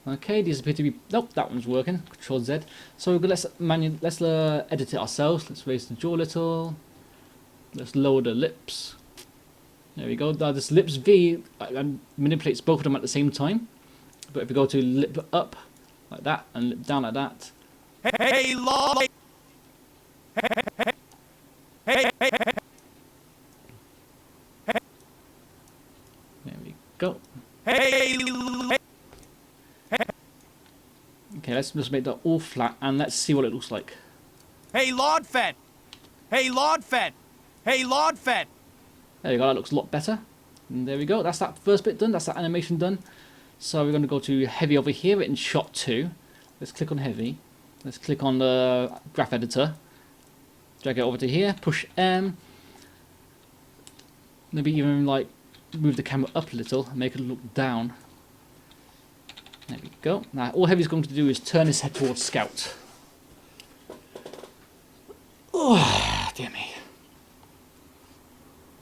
Okay, these appear to be... Nope, that one's working. Control Z. So let's edit it ourselves. Let's raise the jaw a little. Let's lower the lips. There we go. Now this lips V manipulates both of them at the same time. But if we go to lip up like that and lip down like that. Hey, Lord. Hey. There we go. Hey. Okay, let's just make that all flat and let's see what it looks like. Hey, Lord Fed. Hey, Lord Fed. Hey, Lord Fed. There you go, that looks a lot better. And there we go, that's that first bit done, that's that animation done. So we're going to go to heavy over here in shot 2. Let's click on heavy. Let's click on the graph editor. Drag it over to here, push M. Maybe even like move the camera up a little and make it look down. There we go. Now all heavy's going to do is turn his head towards Scout. Oh, dear me.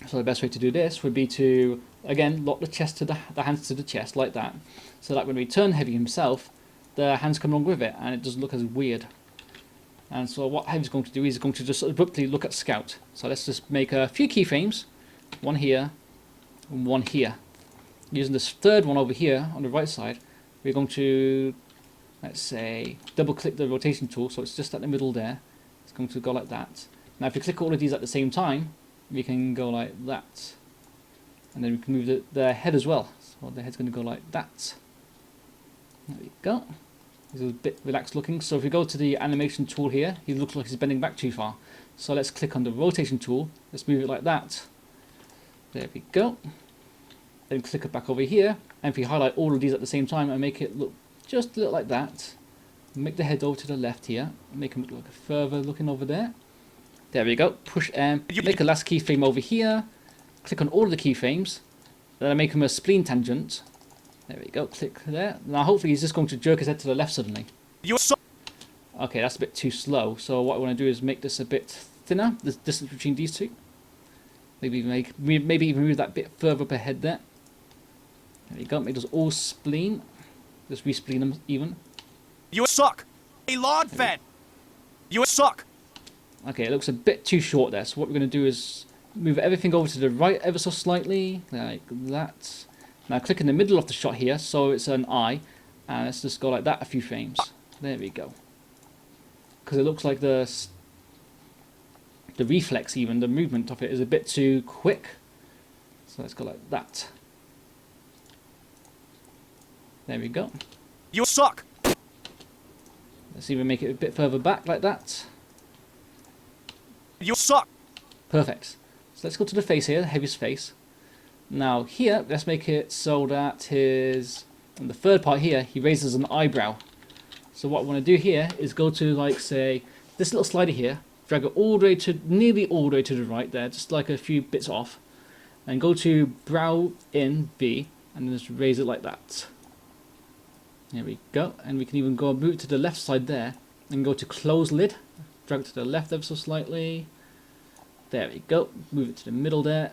So the best way to do this would be to, again, lock the chest to the hands to the chest like that. So that when we turn heavy himself, the hands come along with it and it doesn't look as weird. And so what heavy's going to do is going to just abruptly look at Scout. So let's just make a few keyframes. One here and one here. Using this third one over here on the right side, we're going to, let's say, double click the rotation tool so it's just at the middle there. It's going to go like that. Now if you click all of these at the same time, we can go like that. And then we can move the head as well. So the head's going to go like that. There we go. This is a bit relaxed looking. So if we go to the animation tool here, he looks like he's bending back too far. So let's click on the rotation tool. Let's move it like that. There we go. Then click it back over here. And if we highlight all of these at the same time and make it look just a little like that, make the head over to the left here. Make him look like a further looking over there. There we go. Push M. Make a last keyframe over here. Click on all of the keyframes. Then I make him a spleen tangent. There we go. Click there. Now hopefully he's just going to jerk his head to the left suddenly. Okay, that's a bit too slow. So what I want to do is make this a bit thinner. The distance between these two. Maybe even move that bit further up ahead there. There we go. Make those all spleen. Just respleen them even. You suck. Hey, Lord Fed. You suck. Okay, it looks a bit too short there. So what we're going to do is move everything over to the right ever so slightly, like that. Now click in the middle of the shot here, so it's an eye, and let's just go like that a few frames. There we go. Because it looks like the reflex, even the movement of it, is a bit too quick. So let's go like that. There we go. You suck. Let's even make it a bit further back like that. You suck. Perfect. So let's go to the face here, heavy's face. Now here, let's make it so that his, in the third part here, he raises an eyebrow. So what I want to do here is go to, like, say, this little slider here, drag it all the way to, nearly all the way to the right there, just like a few bits off, and go to brow in B, and then just raise it like that. There we go, and we can even go move it to the left side there, and go to close lid, drag it to the left ever so slightly. There we go, move it to the middle there.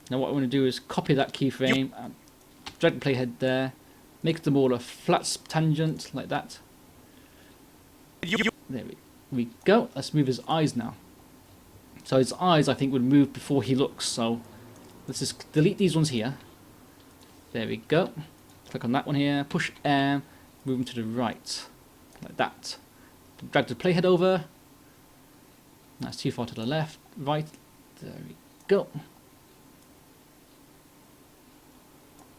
Now what I want to do is copy that keyframe, and drag the playhead there, make them all a flat tangent like that. There we go. Let's move his eyes now. So his eyes, I think, would move before he looks. So let's just delete these ones here. There we go. Click on that one here. Push M. Move them to the right, like that. Drag the playhead over. That's too far to the left. Right. There we go.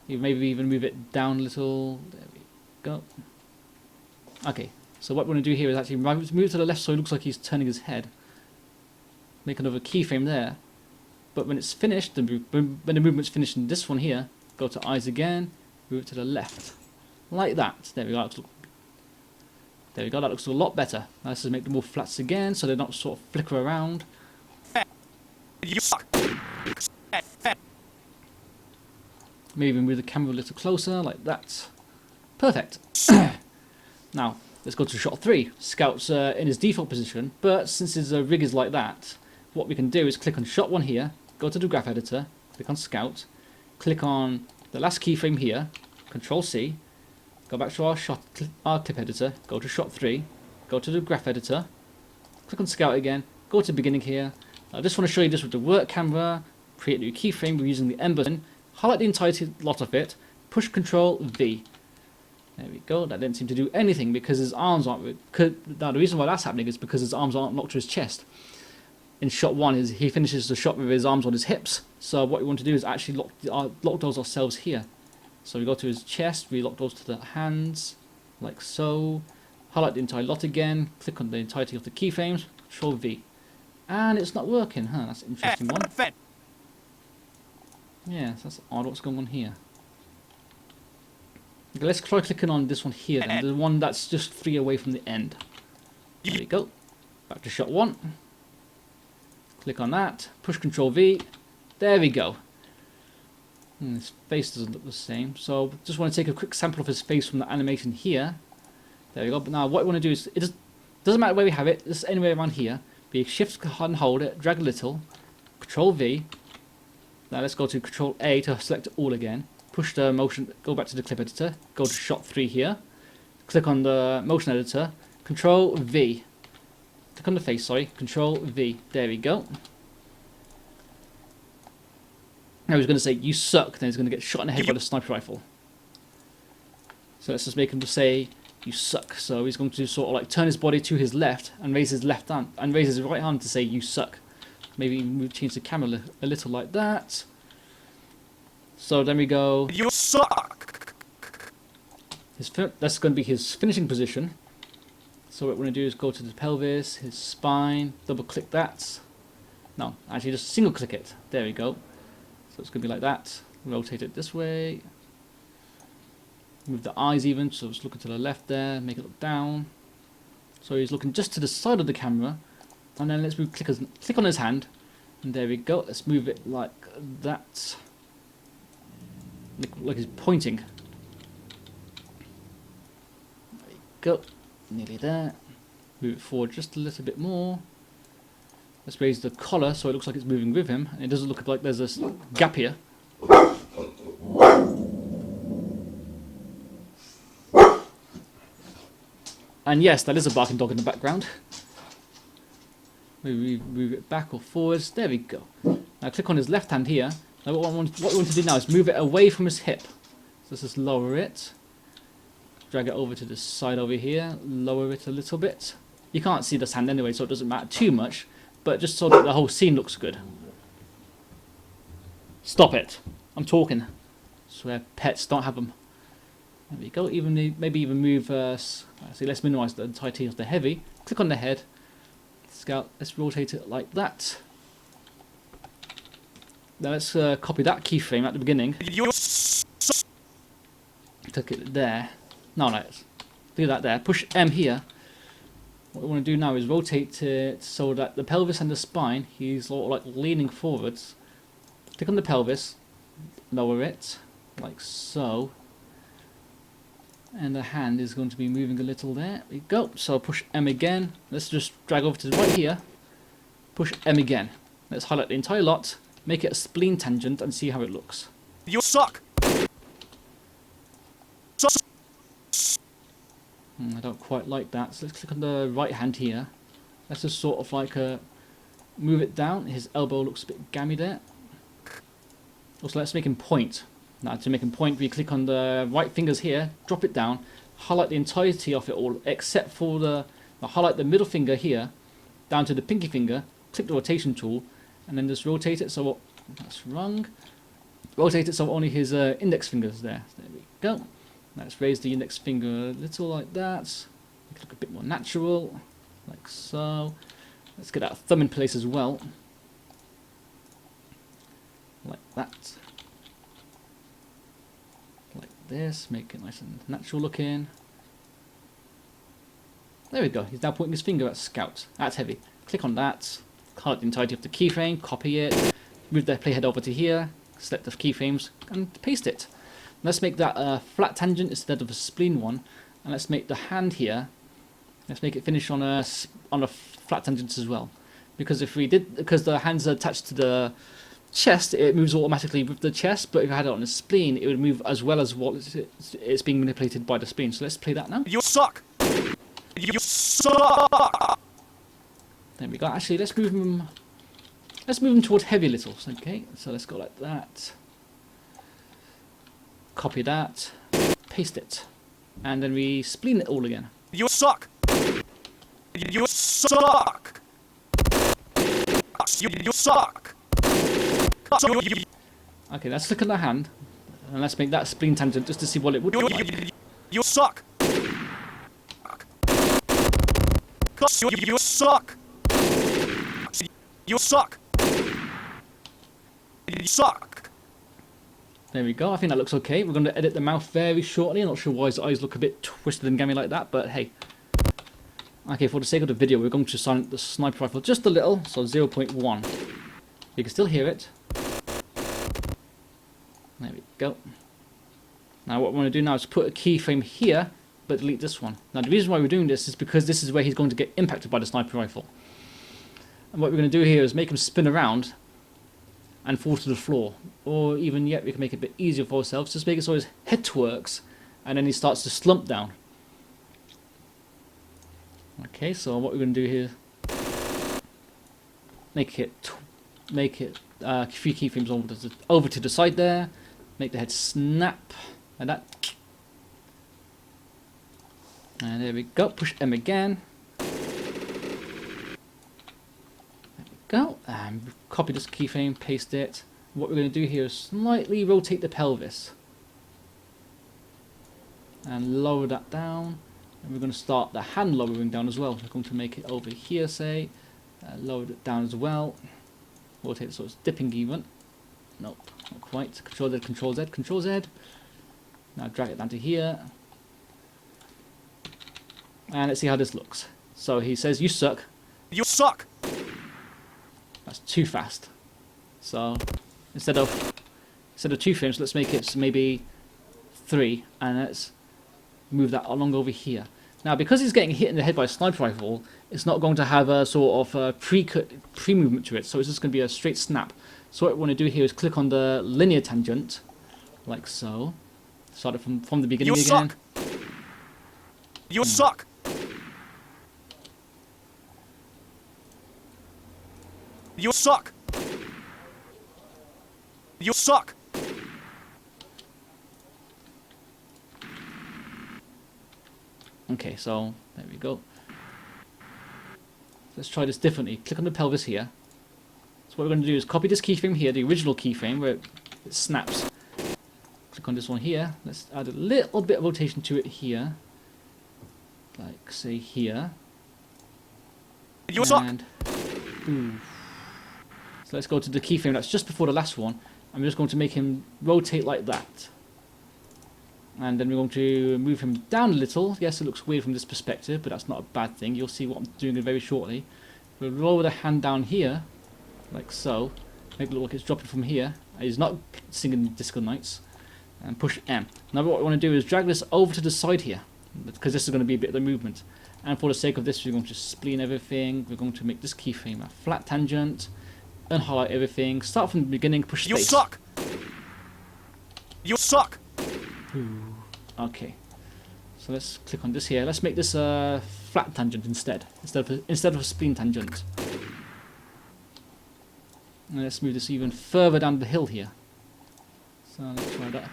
You maybe even move it down a little. There we go. Okay. So what we're going to do here is actually move to the left so it looks like he's turning his head. Make another keyframe there. But when it's finished, when the movement's finished in this one here, go to eyes again, move it to the left. Like that. There we go. There we go. That looks a lot better. Now let's just make them all flats again so they don't sort of flicker around. You suck. Maybe move the camera a little closer, like that. Perfect. Now, let's go to shot 3. Scout's in his default position, but since his rig is like that, what we can do is click on shot 1 here, go to the graph editor, click on Scout, click on the last keyframe here, Control C, go back to our clip editor, go to shot 3, go to the graph editor, click on Scout again, go to beginning here. I just want to show you this with the work camera, create a new keyframe, we're using the M button, highlight the entire lot of it, push Control V. There we go, that didn't seem to do anything because his arms aren't... Now the reason why that's happening is because his arms aren't locked to his chest. In shot 1, he finishes the shot with his arms on his hips, so what we want to do is actually lock those ourselves here. So we go to his chest, we lock those to the hands, like so, highlight the entire lot again, click on the entirety of the keyframes, Control V. And it's not working, huh? That's an interesting one. Yeah, that's odd. What's going on here? Okay, let's try clicking on this one here then, the one that's just 3 away from the end. There we go. Back to shot 1. Click on that, push Control V. There we go. His face doesn't look the same, so just want to take a quick sample of his face from the animation here. There we go. But now what we want to do is, doesn't matter where we have it, just anywhere around here. Be shift and hold it, drag a little, Control V. Now let's go to Control A to select it all again. Push the motion, go back to the clip editor, go to shot 3 here. Click on the motion editor, Control V. Click on the face, sorry, Control V. There we go. Now he's going to say, you suck, then he's going to get shot in the head by the sniper rifle. So let's just make him say, you suck. So he's going to sort of like turn his body to his left and raise his left hand and raise his right hand to say you suck. Maybe change the camera a little like that. So then we go. You suck. That's going to be his finishing position. So what we're going to do is go to the pelvis, his spine, double click that. No, actually just single click it. There we go. So it's going to be like that. Rotate it this way. Move the eyes even, so it's looking to the left there, make it look down. So he's looking just to the side of the camera. And then let's move, click on his hand. And there we go. Let's move it like that. Like he's pointing. There we go. Nearly there. Move it forward just a little bit more. Let's raise the collar so it looks like it's moving with him. And it doesn't look like there's a gap here. And yes, that is a barking dog in the background. Maybe move it back or forwards. There we go. Now click on his left hand here. Now what we want to do now is move it away from his hip. So let's just lower it. Drag it over to the side over here. Lower it a little bit. You can't see this hand anyway, so it doesn't matter too much. But just so that the whole scene looks good. Stop it. I'm talking. I swear pets don't have them. There we go. Maybe even move. See, let's minimize the entirety of the heavy. Click on the head. Scout. Let's rotate it like that. Now let's copy that keyframe at the beginning. Click it there. No, let's do that there. Push M here. What we want to do now is rotate it so that the pelvis and the spine, he's sort of like leaning forwards. Click on the pelvis, lower it, like so. And the hand is going to be moving a little there. There we go. So push M again. Let's just drag over to the right here. Push M again. Let's highlight the entire lot, make it a spleen tangent, and see how it looks. You suck. I don't quite like that. So let's click on the right hand here. Let's just sort of like move it down. His elbow looks a bit gammy there. Also, let's make him point. Now, to make him point, we click on the right fingers here, drop it down, highlight the entirety of it all, except for highlight the middle finger here, down to the pinky finger, click the rotation tool, and then just rotate it so, that's wrong, rotate it so only his index finger is there. There we go. Let's raise the index finger a little like that, make it look a bit more natural, like so. Let's get that thumb in place as well, like that. Like this, make it nice and natural looking. There we go, he's now pointing his finger at Scout. That's heavy. Click on that, highlight the entirety of the keyframe, copy it, move the playhead over to here, select the keyframes, and paste it. Let's make that a flat tangent instead of a spleen one, and let's make the hand here, let's make it finish on a flat tangent as well. Because because the hands are attached to the chest, it moves automatically with the chest, but if I had it on a spleen, it would move as well as what it's being manipulated by the spleen. So let's play that now. You suck! You suck! There we go. Actually, let's move him towards heavy little. Okay, so let's go like that. Copy that, paste it, and then we spleen it all again. You suck! You suck! You suck! Okay, let's look at the hand, and let's make that spleen tangent just to see what it would look like. You suck! You suck! You suck! You suck! There we go, I think that looks okay. We're going to edit the mouth very shortly. I'm not sure why his eyes look a bit twisted and gammy like that, but hey. Okay, for the sake of the video, we're going to silence the sniper rifle just a little, so 0.1. You can still hear it. There we go. Now what we're going to do now is put a keyframe here, but delete this one. Now the reason why we're doing this is because this is where he's going to get impacted by the sniper rifle. And what we're going to do here is make him spin around and fall to the floor. Or even yet, we can make it a bit easier for ourselves. Just make it so his head twerks, and then he starts to slump down. Okay, so what we're going to do here, make it 3 keyframes over to the side there, make the head snap like that, and there we go. Push M again. There we go. And copy this keyframe, paste it. What we're going to do here is slightly rotate the pelvis and lower that down. And we're going to start the hand lowering down as well. We're going to make it over here, say, lower it down as well. Rotate it so it's dipping even. Nope, not quite. Control Z, Control Z, Control Z. Now drag it down to here. And let's see how this looks. So he says, "You suck." You suck! That's too fast. So instead of 2 frames, let's make it maybe 3, and let's move that along over here. Now, because he's getting hit in the head by a sniper rifle, it's not going to have a sort of pre-movement to it, so it's just going to be a straight snap. So what we want to do here is click on the linear tangent, like so. Start it from the beginning you again. Suck. You suck! You suck! You suck! Okay, so there we go. Let's try this differently. Click on the pelvis here. So what we're going to do is copy this keyframe here, the original keyframe where it snaps. Click on this one here. Let's add a little bit of rotation to it here. Like, say, here. You suck! Ooh. So let's go to the keyframe that's just before the last one. I'm just going to make him rotate like that. And then we're going to move him down a little. Yes, it looks weird from this perspective, but that's not a bad thing. You'll see what I'm doing very shortly. We'll lower the hand down here, like so. Make it look like it's dropping from here. He's not singing Disco Nights. And push M. Now what we want to do is drag this over to the side here, because this is going to be a bit of the movement. And for the sake of this, we're going to spleen everything. We're going to make this keyframe a flat tangent. Unhighlight everything. Start from the beginning, push space. You suck! You suck! Okay, so let's click on this here. Let's make this a flat tangent instead of a spleen tangent. And let's move this even further down the hill here. So let's try that.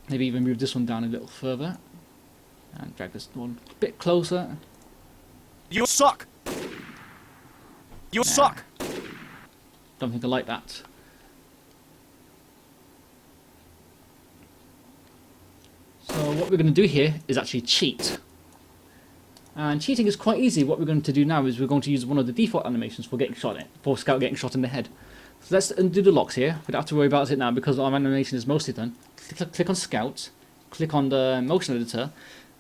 Maybe even move this one down a little further. And drag this one a bit closer. You suck! You suck! Don't think I like that. So what we're going to do here is actually cheat. And cheating is quite easy. What we're going to do now is we're going to use one of the default animations for Scout getting shot in the head. So let's undo the locks here. We don't have to worry about it now because our animation is mostly done. Click on Scout, click on the motion editor,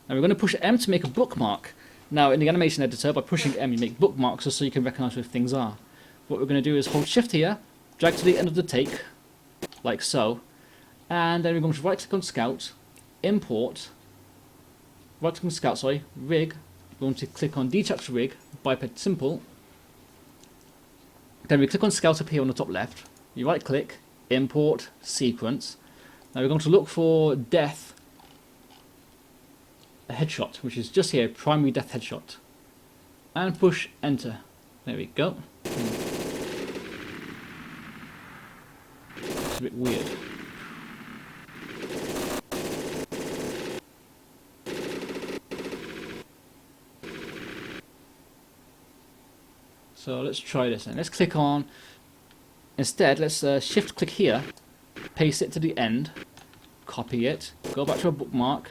and we're going to push M to make a bookmark. Now, in the animation editor, by pushing M, you make bookmarks just so you can recognize where things are. What we're going to do is hold Shift here, drag to the end of the take, like so, and then we're going to right-click on Scout, import, right-click on Scout, sorry, rig. We're going to click on Detach Rig, biped simple. Then we click on Scout up here on the top left. You right-click, import, sequence. Now we're going to look for death, a headshot, which is just here, primary death headshot, and push enter. There we go. It's a bit weird. So let's try this and let's click on, instead let's shift click here, paste it to the end, copy it, go back to a bookmark,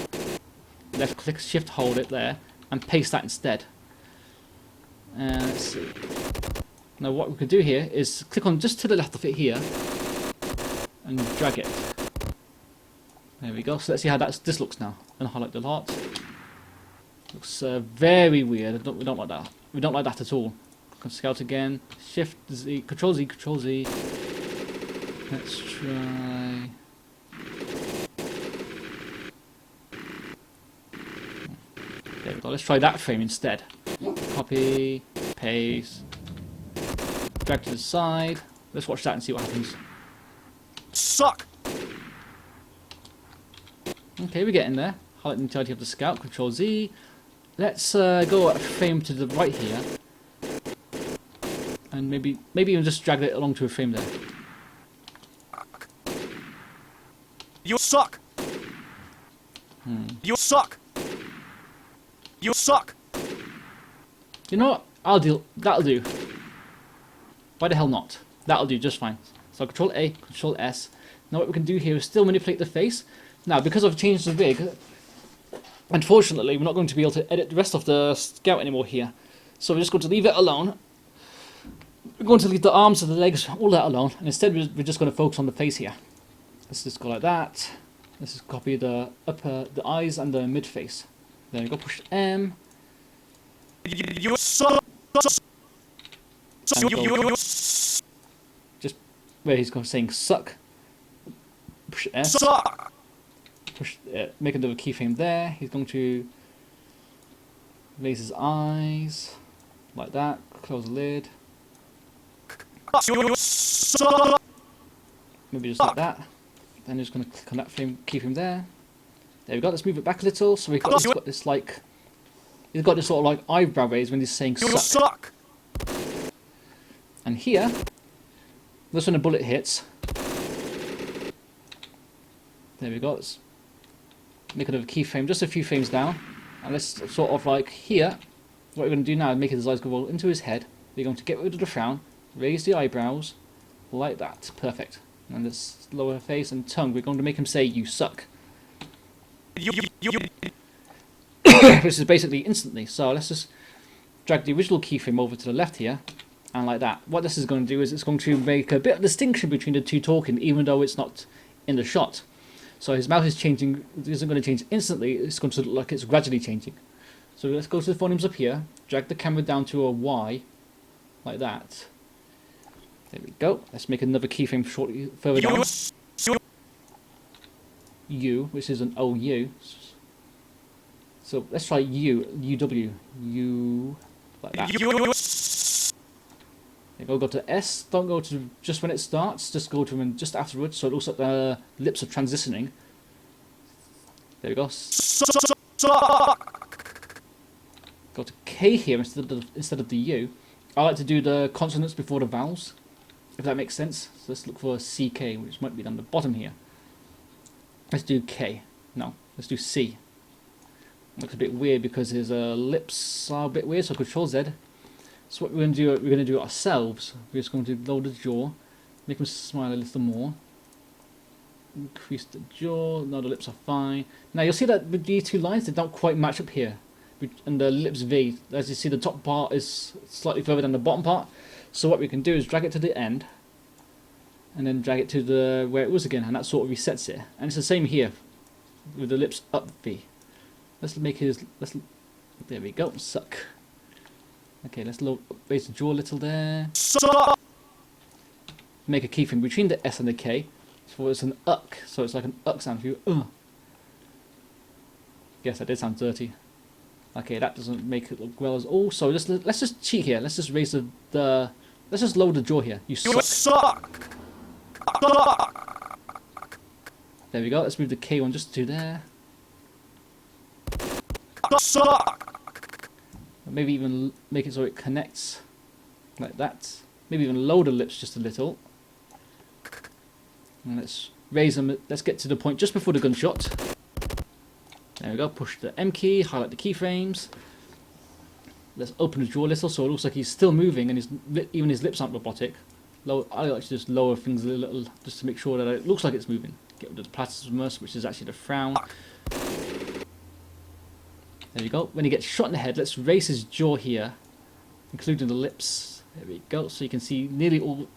left click, shift hold it there, and paste that instead. Let's see. Now what we could do here is click on just to the left of it here, and drag it. There we go. So let's see how this looks now. And highlight the lot. Looks very weird. We don't like that. We don't like that at all. Click on Scout again. Shift Z, Control Z, Control Z. Let's try. There we go. Let's try that frame instead. Copy, paste, drag to the side. Let's watch that and see what happens. Suck! Okay, we're getting there. Highlight the entirety of the Scout, Control Z. Let's go a frame to the right here. And maybe even just drag it along to a frame there. You suck! You suck! You suck! You know what? That'll do. Why the hell not? That'll do just fine. So Control A, Control S. Now what we can do here is still manipulate the face. Now because I've changed the rig, unfortunately we're not going to be able to edit the rest of the Scout anymore here. So we're just going to leave it alone. We're going to leave the arms and the legs, all that alone. And instead we're just going to focus on the face here. Let's just go like that. Let's just copy the eyes and the mid face. There we go, push M. You suck! Just where he's saying suck. Push S. Suck! Push. Make another keyframe there. He's going to raise his eyes like that. Close the lid. You suck! Maybe just like that. Then just going to click on that frame, keyframe there. There we go. Let's move it back a little. So we've got this like. He's got this sort of like eyebrow raise when he's saying You suck. suck! And here, this when the bullet hits. There we go. Let's make another keyframe, just a few frames down. And let's sort of like here, what we're going to do now is make his eyes go into his head. We're going to get rid of the frown, raise the eyebrows, like that. Perfect. And this lower face and tongue, we're going to make him say, "You suck." Which is basically instantly. So let's just drag the original keyframe over to the left here, and like that. What this is going to do is it's going to make a bit of distinction between the two talking, even though it's not in the shot. So his mouth is changing, it isn't going to change instantly, it's going to look like it's gradually changing. So let's go to the phonemes up here, drag the camera down to a Y, like that. There we go. Let's make another keyframe shortly further down. U, which is an OU. So let's try U, UW, U, like that. There go to S, don't go to just when it starts, just go to when just afterwards, so it looks like the lips are transitioning. There we go. Go to K here instead of the U. I like to do the consonants before the vowels, if that makes sense. So let's look for CK, which might be down the bottom here. Let's do K. No, let's do C. Looks a bit weird because his lips are a bit weird, so Control Z. So what we're going to do it ourselves. We're just going to load the jaw, make him smile a little more. Increase the jaw. Now the lips are fine. Now you'll see that with these two lines, they don't quite match up here. And the lips V, as you see, the top part is slightly further than the bottom part. So what we can do is drag it to the end, and then drag it to the where it was again, and that sort of resets it. And it's the same here, with the lips up V. Let's make his. There we go. Suck. Okay, let's raise the jaw a little there. Suck. Make a keyframe between the S and the K. So it's an uck. So it's like an uck sound for you. Yes, that did sound dirty. Okay, that doesn't make it look well as all. So let's just cheat here. Let's just raise the let's just lower the jaw here. You suck. You suck. Suck. There we go. Let's move the K one just to there. Suck. Maybe even make it so it connects like that. Maybe even lower the lips just a little. And let's raise them. Let's get to the point just before the gunshot. There we go. Push the M key. Highlight the keyframes. Let's open the jaw a little so it looks like he's still moving and even his lips aren't robotic. I like to just lower things a little just to make sure that it looks like it's moving. Get rid of the platysmus, which is actually the frown. There we go. When he gets shot in the head, let's raise his jaw here, including the lips. There we go. So you can see nearly all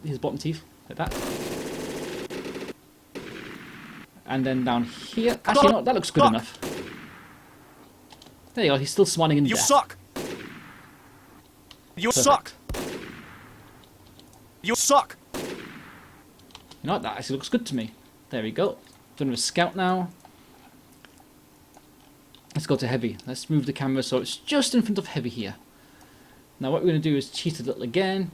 his bottom teeth, like that. And then down here, actually no, that looks good enough. There you go. He's still smiling in death. You suck. You Perfect. suck. You suck. You know what? That actually looks good to me. There we go. Done with scout now. Let's go to heavy. Let's move the camera so it's just in front of heavy here. Now what we're going to do is cheat a little again.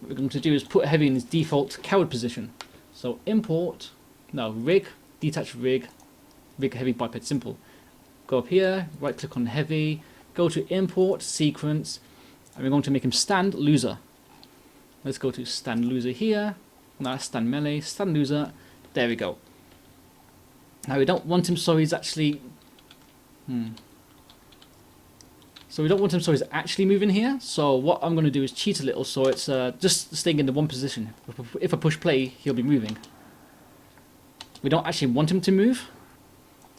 What we're going to do is put heavy in its default coward position. So import, no, rig, detach rig, rig heavy biped simple. Go up here, right click on heavy, go to import, sequence, and we're going to make him stand loser. Let's go to stand loser here. Now stand melee, stand loser. There we go. Now we don't want him so he's actually So we don't want him so he's actually moving here. So what I'm going to do is cheat a little so it's just staying in the one position. If I push play, he'll be moving. We don't actually want him to move.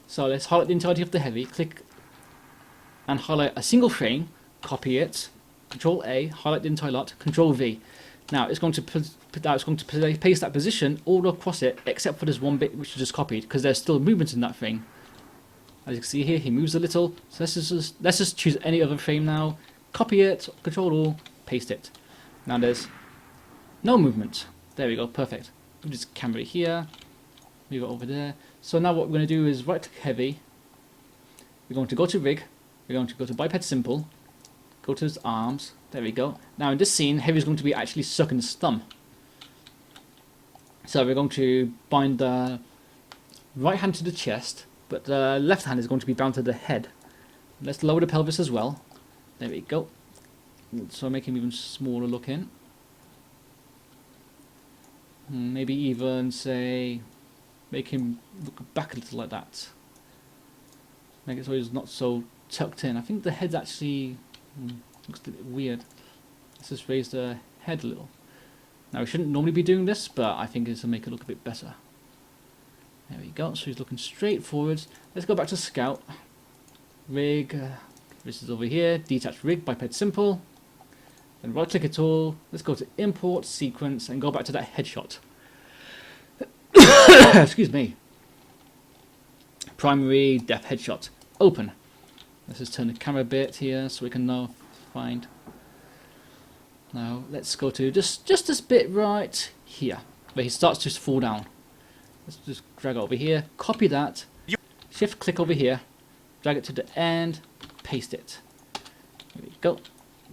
So let's highlight the entirety of the heavy, click and highlight a single frame, copy it, Control A, highlight the entire lot, Control V. Now it's going to paste that position all across it except for this one bit which is just copied because there's still movement in that frame. As you can see here, he moves a little. So let's just choose any other frame now, copy it, Control All, paste it. Now there's no movement. There we go, perfect. Move this camera here, move it over there. So now what we're going to do is right click heavy. We're going to go to rig. We're going to go to biped simple. Go to his arms. There we go. Now in this scene, heavy is going to be actually sucking his thumb. So we're going to bind the right hand to the chest, but the left hand is going to be bound to the head. Let's lower the pelvis as well. There we go. So make him even smaller looking. Maybe even say, make him look back a little like that. Make it so he's not so tucked in. I think the head's actually looks a bit weird. Let's just raise the head a little. Now we shouldn't normally be doing this, but I think this will make it look a bit better. There we go, so he's looking straight forwards. Let's go back to scout. Rig, this is over here, detach rig, biped simple. Then right click it all. Let's go to import, sequence, and go back to that headshot. Excuse me. Primary depth headshot. Open. Let's just turn the camera a bit here so we can now find. Now let's go to just this bit right here where he starts to fall down. Let's just drag it over here, copy that, shift click over here, drag it to the end, paste it. There we go.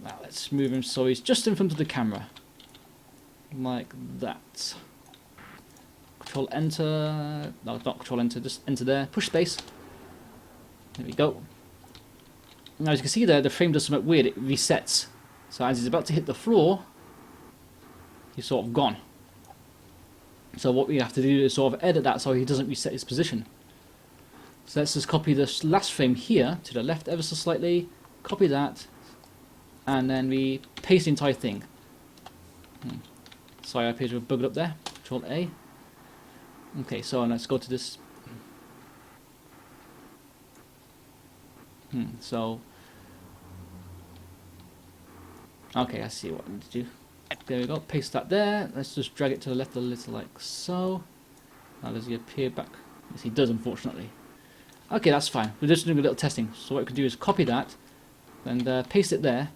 Now let's move him so he's just in front of the camera. Like that. Control enter, no not control enter, just enter there, push space. There we go. Now as you can see there, the frame does something weird, it resets. So as he's about to hit the floor, he's sort of gone. So what we have to do is sort of edit that so he doesn't reset his position. So let's just copy this last frame here to the left ever so slightly, copy that, and then we paste the entire thing. Sorry, I appear to have bugged up there. Control A. Okay, so let's go to this. So, okay, I see what I need to do. There we go, paste that there. Let's just drag it to the left a little like so. Now does he appear back? Yes, he does, unfortunately. Okay, that's fine. We're just doing a little testing. So what we can do is copy that, and paste it there,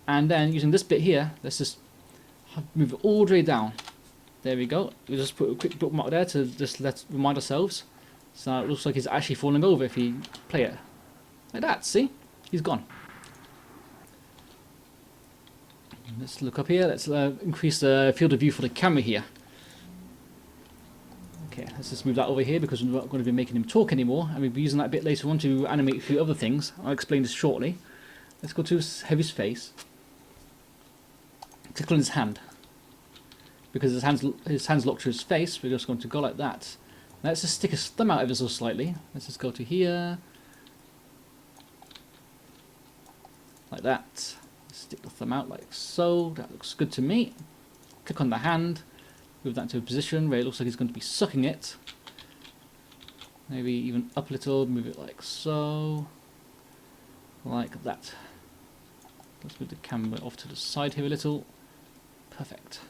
and then using this bit here, let's just move it all the way down. There we go. We'll just put a quick bookmark there to just remind ourselves. So it looks like he's actually falling over if we play it. Like that, see? He's gone. Let's look up here. Let's increase the field of view for the camera here. Okay, let's just move that over here because we're not going to be making him talk anymore, and we'll be using that a bit later on to animate a few other things. I'll explain this shortly. Let's go to his face. Click on his hand. Because his hands locked to his face, we're just going to go like that. Now let's just stick his thumb out ever so slightly. Let's just go to here. Like that. Stick the thumb out like so. That looks good to me. Click on the hand. Move that to a position where it looks like he's going to be sucking it. Maybe even up a little. Move it like so. Like that. Let's move the camera off to the side here a little. Perfect.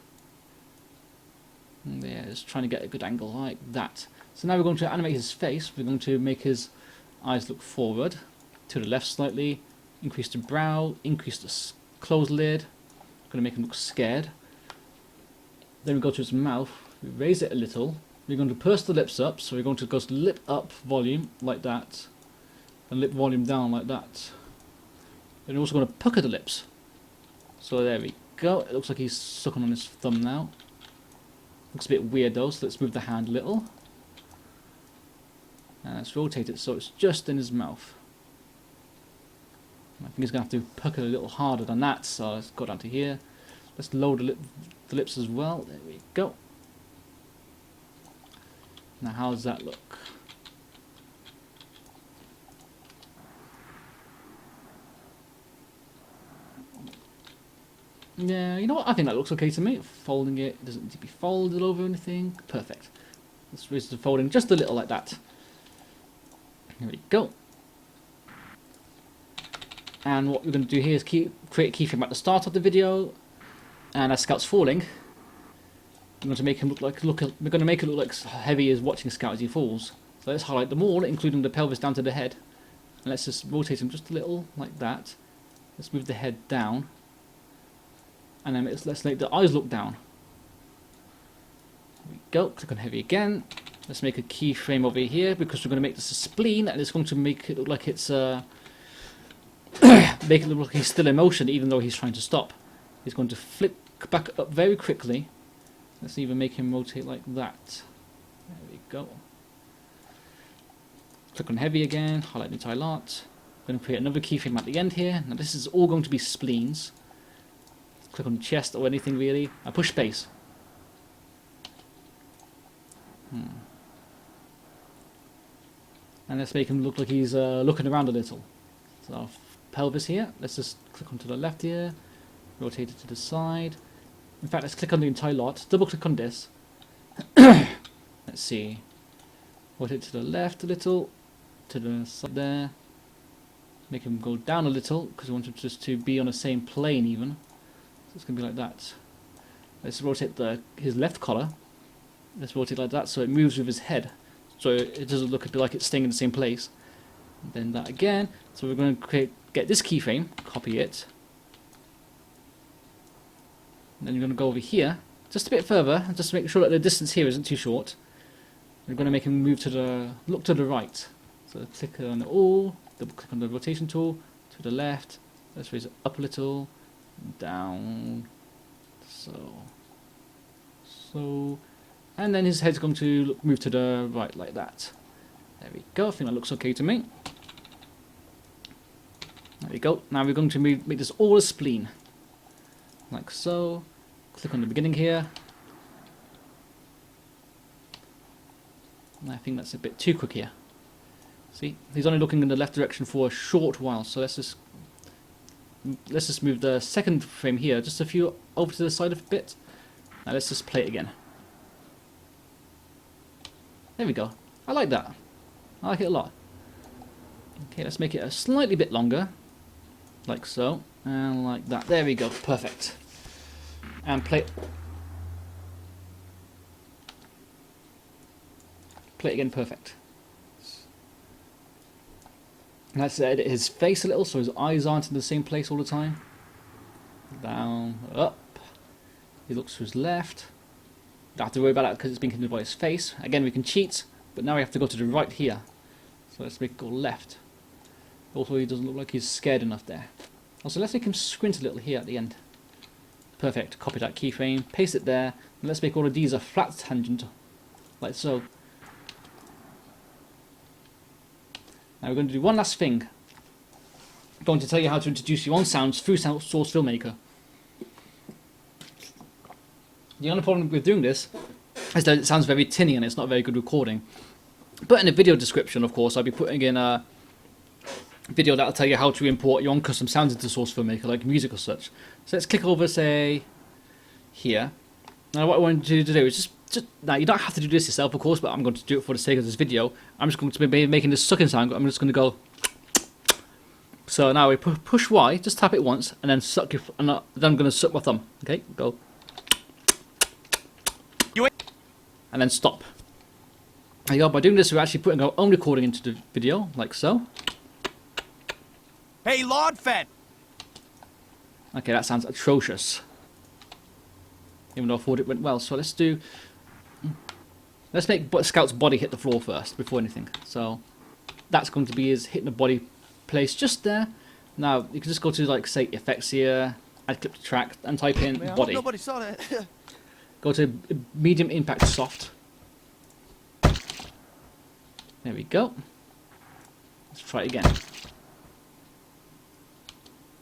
And there, just trying to get a good angle like that. So now we're going to animate his face. We're going to make his eyes look forward, to the left slightly, increase the brow, increase the closed lid. Going to make him look scared. Then we go to his mouth, we raise it a little. We're going to purse the lips up, so we're going to go to lip up volume like that, and lip volume down like that. Then we're also going to pucker the lips. So there we go. It looks like he's sucking on his thumb now. Looks a bit weird though, so let's move the hand a little. And let's rotate it so it's just in his mouth. I think he's going to have to pucker a little harder than that, so let's go down to here. Let's lower the lips as well. There we go. Now how does that look? Yeah, you know what? I think that looks okay to me. Folding it doesn't need to be folded over anything. Perfect. Let's raise the folding just a little like that. There we go. And what we're going to do here is create a keyframe at the start of the video, and as Scout's falling, we're going to make him look like we're going to make it look like Heavy is watching Scout as he falls. So let's highlight them all, including the pelvis down to the head, and let's just rotate him just a little like that. Let's move the head down. And then let's make the eyes look down. There we go. Click on Heavy again. Let's make a keyframe over here because we're going to make this a spleen, and it's going to make it look like it's make it look like he's still in motion even though he's trying to stop. He's going to flip back up very quickly. Let's even make him rotate like that. There we go. Click on Heavy again. Highlight the entire lot. We're going to create another keyframe at the end here. Now this is all going to be spleens. Click on chest or anything really. I push space. And let's make him look like he's looking around a little. So pelvis here. Let's just click onto the left here. Rotate it to the side. In fact, let's click on the entire lot. Double click on this. Let's see. Rotate to the left a little. To the side there. Make him go down a little because we want him just to be on the same plane even. It's going to be like that. Let's rotate his left collar. Let's rotate like that so it moves with his head. So it doesn't look a bit like it's staying in the same place. And then that again. So we're going to get this keyframe, copy it. And then you're going to go over here, just a bit further, and just make sure that the distance here isn't too short. We're going to make him move look to the right. So click on it all, double click on the rotation tool, to the left. Let's raise it up a little. Down, so, and then his head's going to move to the right like that. There we go. I think that looks okay to me. There we go. Now we're going to make this all a spleen, like so. Click on the beginning here. And I think that's a bit too quick here. See, he's only looking in the left direction for a short while, so let's just move the second frame here just a few over to the side a bit. Now let's just play it again. There we go. I like that. I like it a lot. Okay, let's make it a slightly bit longer. Like so. And like that. There we go. Perfect. And play it again. Perfect. Let's edit his face a little so his eyes aren't in the same place all the time. Down, up. He looks to his left. Don't have to worry about that because it's being hidden by his face. Again, we can cheat, but now we have to go to the right here. So let's make it go left. Also, he doesn't look like he's scared enough there. Also, let's make him squint a little here at the end. Perfect. Copy that keyframe, paste it there, and let's make all of these a flat tangent, like so. Now we're going to do one last thing. I'm going to tell you how to introduce your own sounds through Source Filmmaker. The only problem with doing this is that it sounds very tinny and it's not very good recording. But in the video description, of course, I'll be putting in a video that'll tell you how to import your own custom sounds into Source Filmmaker, like music or such. So let's click over, say, here. Now what I want you to do is just now you don't have to do this yourself, of course, but I'm going to do it for the sake of this video. I'm just going to be making this sucking sound. I'm just going to go. So now we push Y, just tap it once, and then suck your, and then I'm going to suck my thumb. Okay, go. And then stop. There you go. By doing this, we're actually putting our own recording into the video, like so. Hey, Lord Fed! Okay, that sounds atrocious. Even though I thought it went well. So let's make Scout's body hit the floor first, before anything. So that's going to be his hitting the body place just there. Now, you can just go to, like, say, effects here, add clip to track, and type in Man, I hope body. nobody saw that. Go to medium impact soft. There we go. Let's try it again.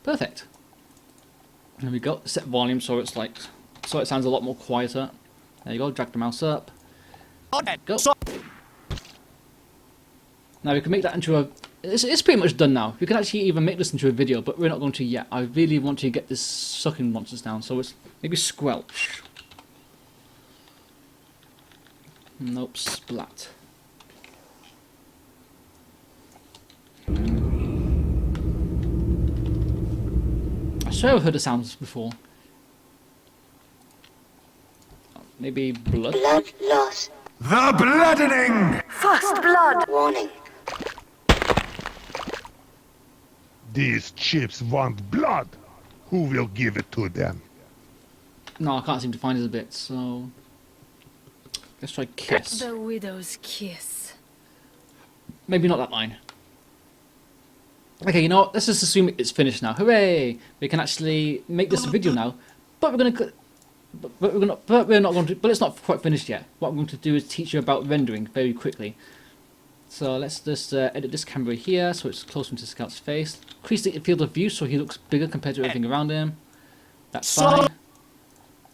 Perfect. There we go. Set volume so it's like, so it sounds a lot more quieter. There you go. Drag the mouse up. Go. Now we can make that into a. It's pretty much done now. We can actually even make this into a video, but we're not going to yet. I really want to get this sucking monsters down, so it's maybe squelch. Nope, splat. I swear I've heard the sounds before. Maybe blood? Blood loss. The bloodening! First blood. Warning. These chips want blood. Who will give it to them? No, I can't seem to find his bit, so let's try kiss. The widow's kiss. Maybe not that line. Okay, you know what? Let's just assume it's finished now. Hooray! We can actually make this a video now, but we're gonna, but we're not going to. But it's not quite finished yet. What I'm going to do is teach you about rendering very quickly. So let's just edit this camera here so it's closer to Scout's face. Increase the field of view so he looks bigger compared to everything around him. That's fine.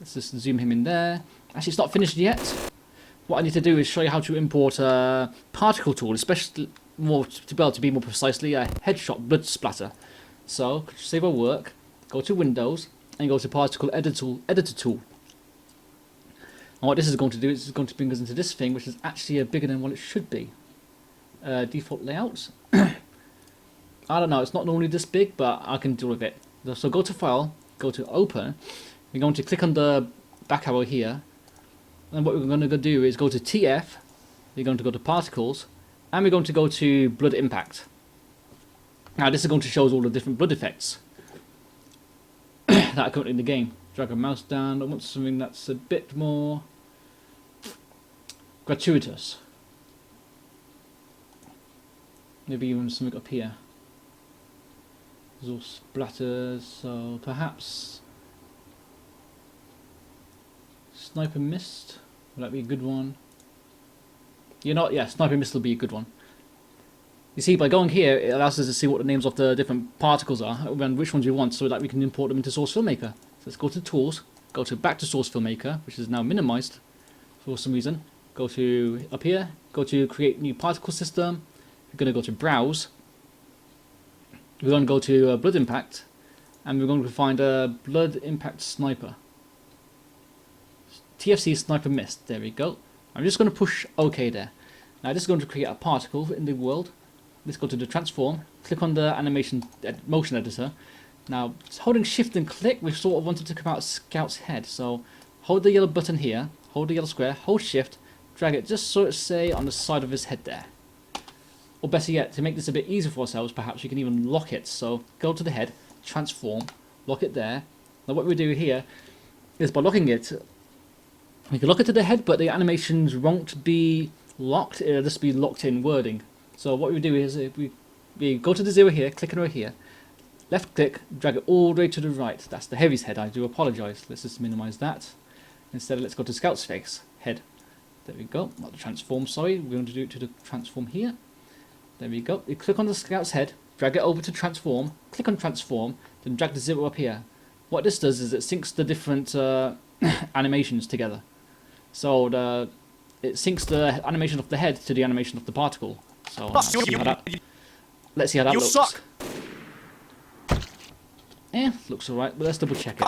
Let's just zoom him in there. Actually, it's not finished yet. What I need to do is show you how to import a particle tool, especially more to be able to be more precisely a headshot blood splatter. So save our work, go to Windows, and go to Particle Editor Tool. And what this is going to do is it's going to bring us into this thing, which is actually bigger than what it should be. Default layouts. I don't know, it's not normally this big, but I can deal with it. So go to File, go to Open. We're going to click on the back arrow here. And what we're going to do is go to TF. We're going to go to Particles. And we're going to go to Blood Impact. Now this is going to show us all the different blood effects that are currently in the game. Drag a mouse down. I want something that's a bit more gratuitous. Maybe even something up here. There's all splatters, so perhaps Sniper Mist. Would that be a good one? You know, yeah, Sniper Mist will be a good one. You see, by going here, it allows us to see what the names of the different particles are and which ones we want, so that we can import them into Source Filmmaker. So let's go to Tools, go to Back to Source Filmmaker, which is now minimized for some reason. Go to up here, go to Create New Particle System. We're going to go to Browse. We're going to go to Blood Impact, and we're going to find a Blood Impact Sniper. TFC Sniper Mist. There we go. I'm just going to push OK there. Now this is going to create a particle in the world. Let's go to the transform. Click on the animation motion editor. Now holding Shift and click, we sort of wanted to come out Scout's head. So hold the yellow button here. Hold the yellow square. Hold Shift. Drag it just so it's say on the side of his head there. Or better yet, to make this a bit easier for ourselves, perhaps we can even lock it. So go to the head, transform, lock it there. Now what we do here is by locking it, we can lock it to the head, but the animations won't be locked, it'll just be locked in wording. So what we do is we go to the 0 here, click over here, left click, drag it all the way to the right. That's the heavy's head, I do apologise. Let's just minimise that. Instead, let's go to Scout's face, head. There we go, not the transform, sorry. We're going to do it to the transform here. There we go. You click on the Scout's head, drag it over to transform, click on transform, then drag the 0 up here. What this does is it syncs the different animations together. So it syncs the animation of the head to the animation of the particle. So let's see how that looks. Suck. Looks alright, but let's double check it.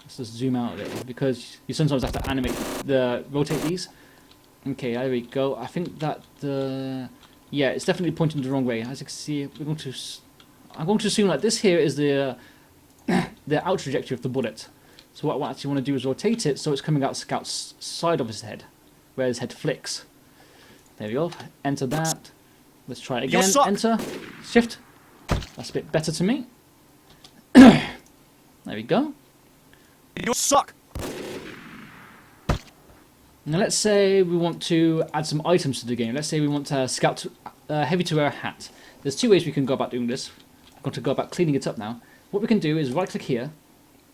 Let's just zoom out a little because you sometimes have to rotate these. Okay, there we go. I think that yeah, it's definitely pointing the wrong way. As you can see, I'm going to assume that this here is the out trajectory of the bullet. So what I actually want to do is rotate it so it's coming out Scout's side of his head, where his head flicks. There we go. Enter that. Let's try it again. Enter. Shift. That's a bit better to me. There we go. You suck. Now let's say we want to add some items to the game. Let's say we want Scout Heavy to wear a hat. There's two ways we can go about doing this. I'm going to go about cleaning it up now. What we can do is right click here,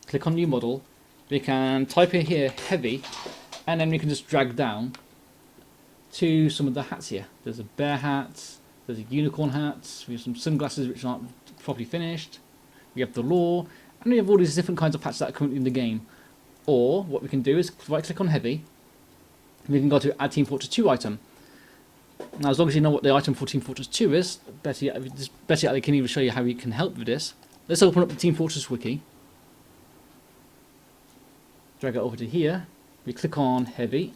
click on new model. We can type in here Heavy, and then we can just drag down to some of the hats here. There's a bear hat, there's a unicorn hat, we have some sunglasses which aren't properly finished, we have the law, and we have all these different kinds of hats that are currently in the game. Or what we can do is right click on Heavy, and we can go to Add Team Fortress 2 item. Now as long as you know what the item for Team Fortress 2 is, better yet I can even show you how we can help with this. Let's open up the Team Fortress wiki. Drag it over to here. We click on Heavy.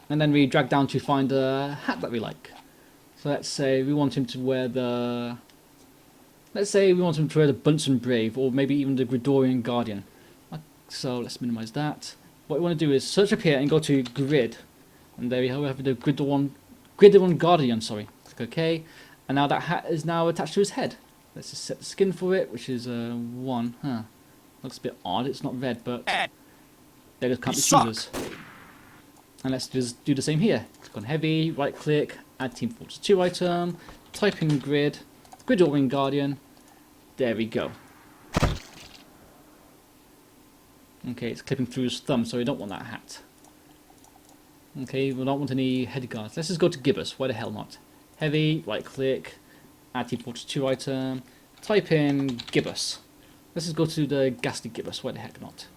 And then we drag down to find a hat that we like. So let's say we want him to wear the... Let's say we want him to wear the Bunsen Brave, or maybe even the Gridorian Guardian. So let's minimize that. What we want to do is search up here and go to Grid. And there we have the Gridorian Guardian, sorry. Click OK. And now that hat is now attached to his head. Let's just set the skin for it, which is 1. Huh. Looks a bit odd, it's not red, but there can't be choosers. And let's just do the same here. Click on Heavy, right click, add Team Fortress 2 item, type in Grid, Gridorian Guardian. There we go. Okay, it's clipping through his thumb, so we don't want that hat. Okay, we don't want any head guards. Let's just go to Gibbous, why the hell not? Heavy, right click, add Team Fortress 2 item, type in Gibbous. Let's just go to the ghastly Gibbous, why the heck not?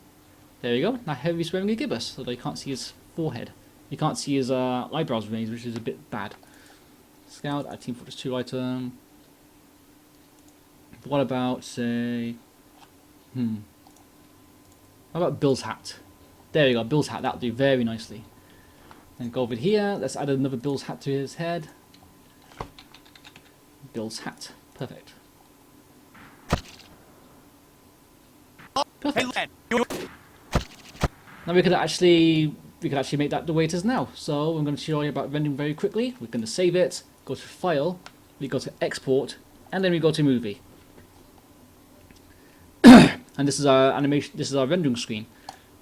There we go, now Heavy's wearing a Gibbous, so that you can't see his forehead. You can't see his eyebrows raised, which is a bit bad. Scout, add Team Fortress 2 item. What about, say... How about Bill's hat? There we go, Bill's hat, that'll do very nicely. And go over here, let's add another Bill's hat to his head. Bill's hat, perfect. Perfect. Now we could actually make that the way it is now. So I'm going to show you about rendering very quickly. We're going to save it, go to File, we go to Export, and then we go to Movie. And this is our animation. This is our rendering screen.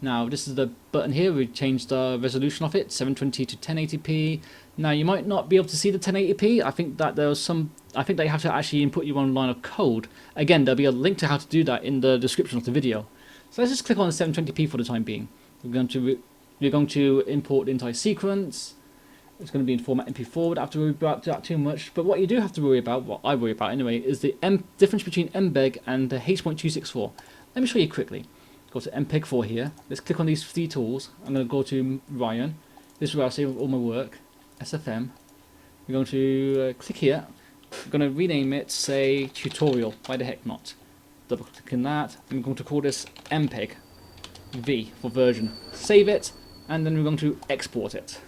Now this is the button here. We changed the resolution of it, 720 to 1080p. Now you might not be able to see the 1080p. I think that there's some. I think they have to actually input you one line of code. Again, there'll be a link to how to do that in the description of the video. So let's just click on the 720p for the time being. We're going to import the entire sequence. It's going to be in format MP4. We don't have to worry about that too much. But what you do have to worry about, what I worry about anyway, is the difference between MPEG and the H.264. Let me show you quickly. Go to MPEG-4 here. Let's click on these 3 tools. I'm going to go to Ryan. This is where I save all my work. SFM. We're going to click here. We're going to rename it, say, tutorial. Why the heck not? Double click on that. I'm going to call this MPEG V for version. Save it, and then we're going to export it.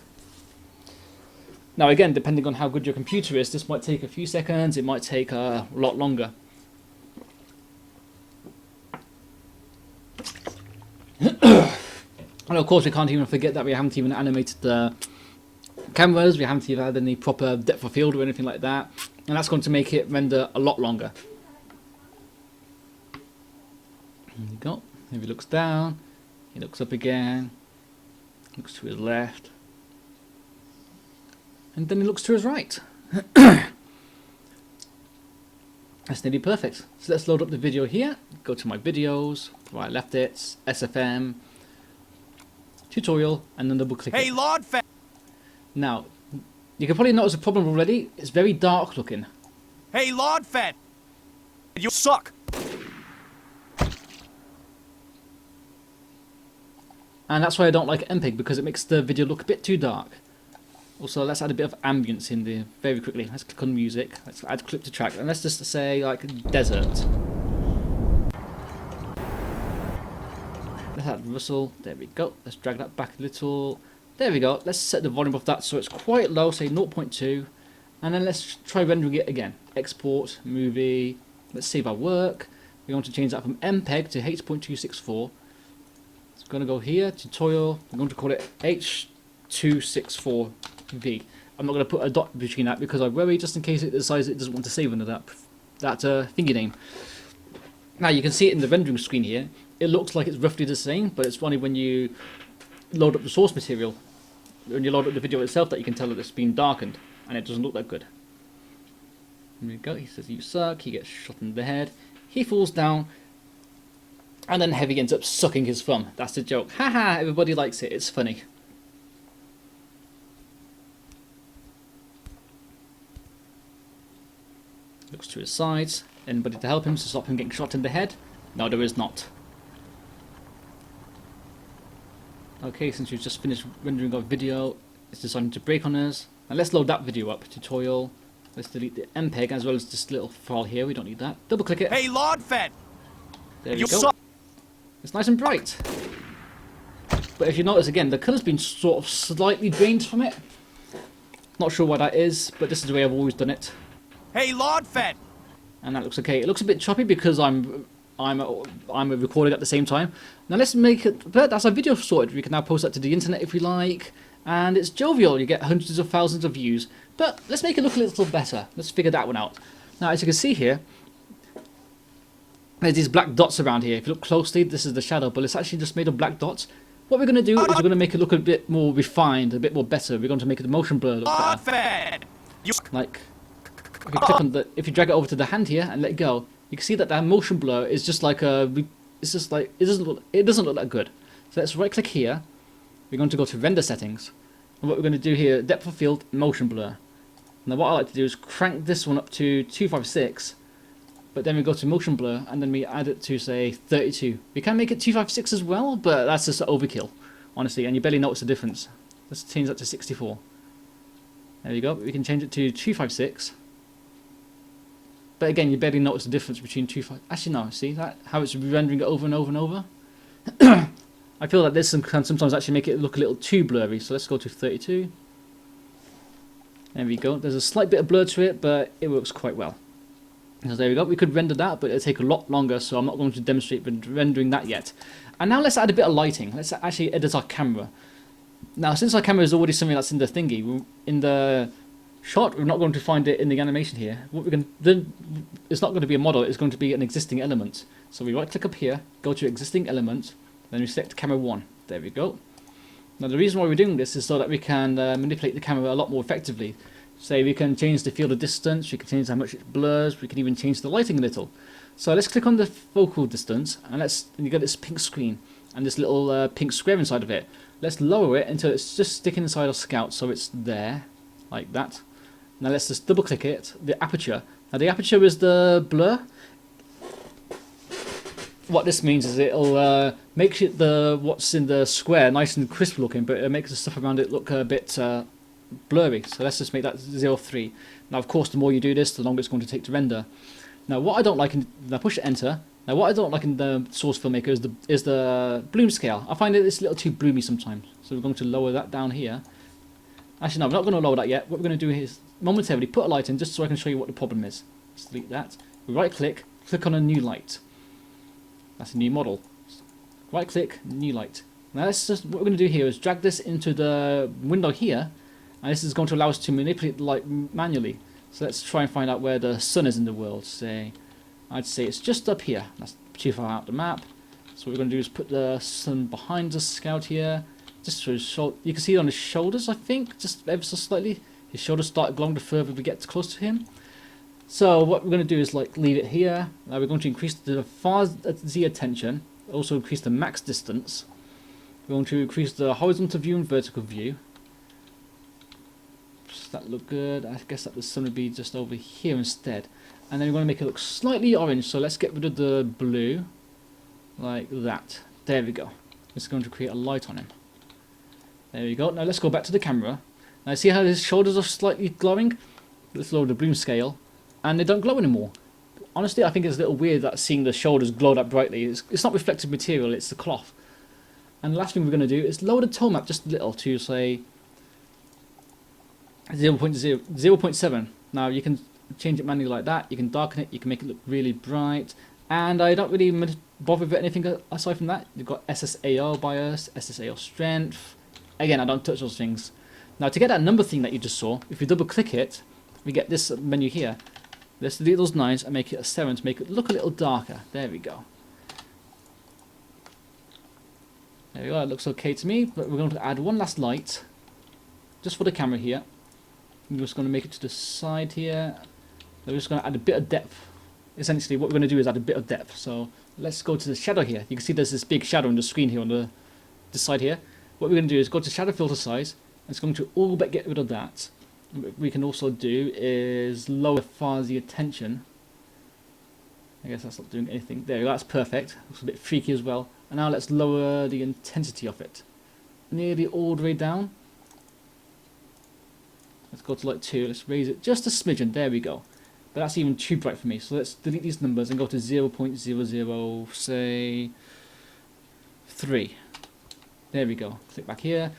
Now again, depending on how good your computer is, this might take a few seconds, it might take a lot longer. And of course we can't even forget that we haven't even animated the cameras, we haven't even had any proper depth of field or anything like that, and that's going to make it render a lot longer. There you go. If he looks down, he looks up again, looks to his left, and then he looks to his right. That's nearly perfect. So let's load up the video here, go to my videos, where I left it, SFM, tutorial, and then double click Hey, it. Lord Fat. Now, you can probably notice a problem already. It's very dark looking. Hey, Lord Fat. You suck. And that's why I don't like MPEG, because it makes the video look a bit too dark. Also, let's add a bit of ambience in there very quickly. Let's click on music. Let's add clip to track. And let's just say, like, desert. Let's add rustle. There we go. Let's drag that back a little. There we go. Let's set the volume of that so it's quite low, say 0.2. And then let's try rendering it again. Export, movie. Let's save our work. We want to change that from MPEG to H.264. It's going to go here, tutorial. I'm going to call it H.264V. I'm not going to put a dot between that because I worry just in case it decides it doesn't want to save under that thingy name. Now you can see it in the rendering screen here. It looks like it's roughly the same, but it's funny when you load up the source material, when you load up the video itself, that you can tell that it's been darkened and it doesn't look that good. There we go. He says you suck. He gets shot in the head. He falls down. And then Heavy ends up sucking his thumb. That's the joke. Haha, everybody likes it. It's funny. Looks to his sides. Anybody to help him to stop him getting shot in the head? No, there is not. Okay, since we've just finished rendering our video, it's deciding to break on us. Now let's load that video up. Tutorial. Let's delete the MPEG as well as this little file here. We don't need that. Double click it. Hey, Lord Fat. There we You go. suck. It's nice and bright. But if you notice again, the colour's been sort of slightly drained from it. Not sure why that is, but this is the way I've always done it. Hey, Lord Fat. And that looks okay. It looks a bit choppy because I'm recording at the same time. Now let's make it, but that's our video sorted. We can now post that to the internet if we like. And it's jovial, you get hundreds of thousands of views. But let's make it look a little better. Let's figure that one out. Now as you can see here, there's these black dots around here. If you look closely, this is the shadow, but it's actually just made of black dots. What we're going to do is we're going to make it look a bit more refined, a bit more better. We're going to make the motion blur look Lord better. Fat. You suck. Like, if you click on the, if you drag it over to the hand here and let it go, you can see that that motion blur is just like a, it's just like, it doesn't look that good. So let's right click here. We're going to go to render settings. And what we're going to do here, depth of field, motion blur. Now what I like to do is crank this one up to 256. But then we go to motion blur and then we add it to say 32. We can make it 256 as well, but that's just overkill, honestly, and you barely notice the difference. Let's change that to 64. There we go. We can change it to 256. But again, you barely notice the difference between 256. Actually, no. See that how it's rendering it over and over and over. I feel that this can sometimes actually make it look a little too blurry. So let's go to 32. There we go. There's a slight bit of blur to it, but it works quite well. So there we go. We could render that, but it'll take a lot longer, so I'm not going to demonstrate rendering that yet. And now let's add a bit of lighting. Let's actually edit our camera. Now, since our camera is already something that's in the thingy, in the shot, we're not going to find it in the animation here. What we're going to do, it's not going to be a model, it's going to be an existing element. So we right click up here, go to existing element, then we select camera 1. There we go. Now the reason why we're doing this is so that we can manipulate the camera a lot more effectively. Say we can change the field of distance, we can change how much it blurs, we can even change the lighting a little. So let's click on the focal distance and you get this pink screen and this little pink square inside of it. Let's lower it until it's just sticking inside our scout, so it's there, like that. Now let's just double click it, the aperture. Now the aperture is the blur. What this means is it'll make what's in the square nice and crisp looking, but it makes the stuff around it look a bit blurry. So let's just make that 0.3. Now of course the more you do this, the longer it's going to take to render. Now what I don't like, now push enter. Now what I don't like in the source filmmaker is the bloom scale. I find it's a little too bloomy sometimes. So we're going to lower that down here. Actually no, we're not going to lower that yet. What we're going to do is momentarily put a light in just so I can show you what the problem is. Let's delete that. We right click, click on a new light. That's a new model. Right click, new light. Now let's just, what we're going to do here is drag this into the window here, and this is going to allow us to manipulate the light manually. So let's try and find out where the sun is in the world. Say, I'd say it's just up here. That's too far out the map. So what we're going to do is put the sun behind the scout here. Just for his shoulder. You can see it on his shoulders, I think, just ever so slightly. His shoulders start glowing the further we get close to him. So what we're going to do is like leave it here. Now we're going to increase the far Z attention. Also increase the max distance. We're going to increase the horizontal view and vertical view. Does that look good? I guess that the sun would be just over here instead. And then we're going to make it look slightly orange. So let's get rid of the blue. Like that. There we go. It's going to create a light on him. There we go. Now let's go back to the camera. Now see how his shoulders are slightly glowing? Let's lower the bloom scale. And they don't glow anymore. Honestly, I think it's a little weird that seeing the shoulders glow that brightly. It's not reflective material, it's the cloth. And the last thing we're going to do is lower the tone map just a little to say 0.7. Now you can change it manually like that. You can darken it. You can make it look really bright. And I don't really bother with anything aside from that. You've got SSAO bias, SSAO strength. Again, I don't touch those things. Now to get that number thing that you just saw, if you double click it, we get this menu here. Let's delete those 9s and make it a 7 to make it look a little darker. There we go. There we go, it looks okay to me, but we're going to add one last light, just for the camera here. I'm just going to make it to the side here. We're just going to add a bit of depth. Essentially, what we're going to do is add a bit of depth. So let's go to the shadow here. You can see there's this big shadow on the screen here on the side here. What we're going to do is go to shadow filter size, and it's going to all but get rid of that. What we can also do is lower far the attention. I guess that's not doing anything. There we go, that's perfect. Looks a bit freaky as well. And now let's lower the intensity of it. Nearly all the way down. Let's go to like 2. Let's raise it just a smidgen. There we go. But that's even too bright for me. So let's delete these numbers and go to 0.00, say 3. There we go. Click back here.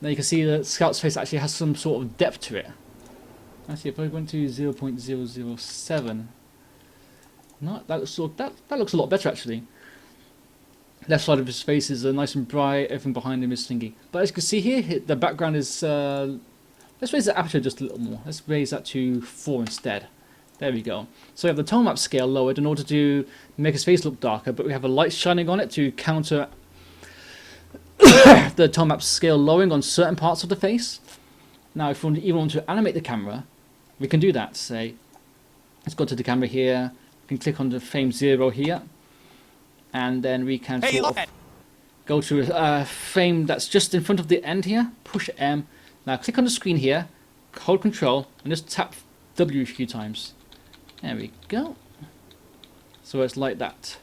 Now you can see that Scout's face actually has some sort of depth to it. Actually, if I went to 0.007, no, that looks a lot better actually. Left side of his face is nice and bright. Everything behind him is thingy. But as you can see here, the background is. Let's raise the aperture just a little more. Let's raise that to 4 instead. There we go. So we have the tone map scale lowered in order to make his face look darker, but we have a light shining on it to counter the tone map scale lowering on certain parts of the face. Now, if we even want to animate the camera, we can do that. Say, let's go to the camera here. We can click on the frame 0 here, and then we can sort of go to a frame that's just in front of the end here. Push M. Now click on the screen here, hold Control, and just tap W a few times. There we go. So it's like that.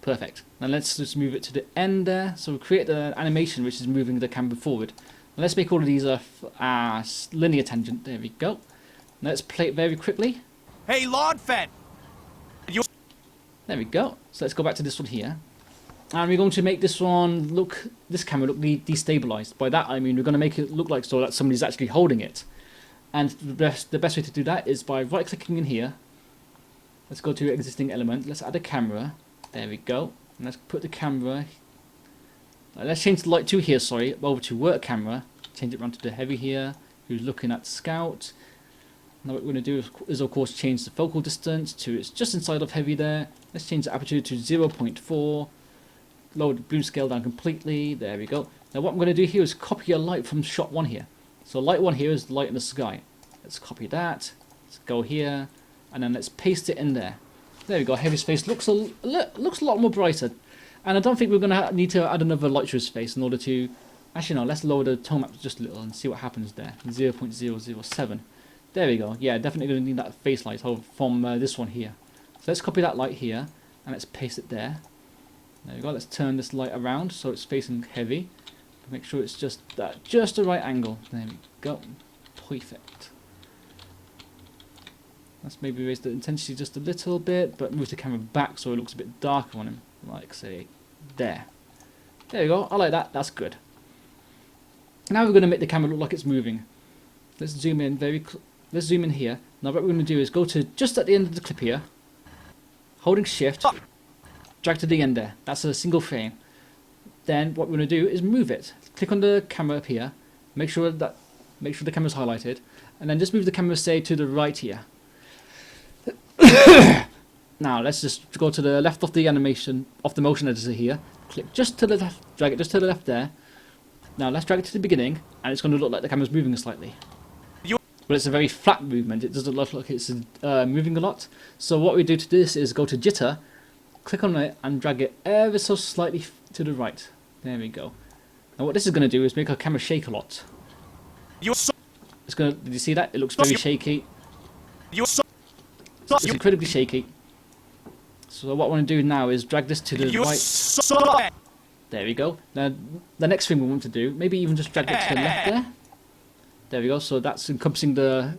Perfect. Now let's just move it to the end there. So we create the animation which is moving the camera forward. Now let's make all of these linear tangent. There we go. Now let's play it very quickly. Hey, Lord Fed! There we go. So let's go back to this one here. And we're going to make this camera look destabilized. By that I mean we're going to make it look like so that somebody's actually holding it. And the best way to do that is by right clicking in here. Let's go to existing element. Let's add a camera. There we go. And let's put the camera. Let's change the light to here, sorry, over to work camera. Change it around to the heavy here. Who's looking at Scout. Now what we're going to do is of course change the focal distance to it's just inside of heavy there. Let's change the aperture to 0.4. Lower the bloom scale down completely. There we go. Now what I'm going to do here is copy a light from shot 1 here. So light 1 here is the light in the sky. Let's copy that. Let's go here, and then let's paste it in there. There we go. Heavy's face looks a lot more brighter. And I don't think we're going to need to add another light to his face in order to. Actually no. Let's lower the tone map just a little and see what happens there. 0.007. There we go. Yeah, definitely going to need that face light from this one here. So let's copy that light here and let's paste it there. There we go. Let's turn this light around so it's facing heavy. Make sure it's just the right angle. There we go. Perfect. Let's maybe raise the intensity just a little bit, but move the camera back so it looks a bit darker on him. Like say there. There we go. I like that. That's good. Now we're going to make the camera look like it's moving. Let's zoom in let's zoom in here. Now what we're going to do is go to just at the end of the clip here, holding Shift, drag to the end there. That's a single frame. Then what we're going to do is move it. Click on the camera up here. Make sure the camera's highlighted, and then just move the camera, say, to the right here. Now let's just go to the left of the animation of the motion editor here. Click just to the left, drag it just to the left there. Now let's drag it to the beginning, and it's going to look like the camera's moving slightly. But it's a very flat movement. It doesn't look like it's moving a lot. So what we do to this is go to jitter, click on it, and drag it ever so slightly to the right. There we go. Now what this is going to do is make our camera shake a lot. It's going to. Did you see that? It looks very shaky. It's incredibly shaky. So what I want to do now is drag this to the right. There we go. Now the next thing we want to do, maybe even just drag it to the left there. There we go. So that's encompassing the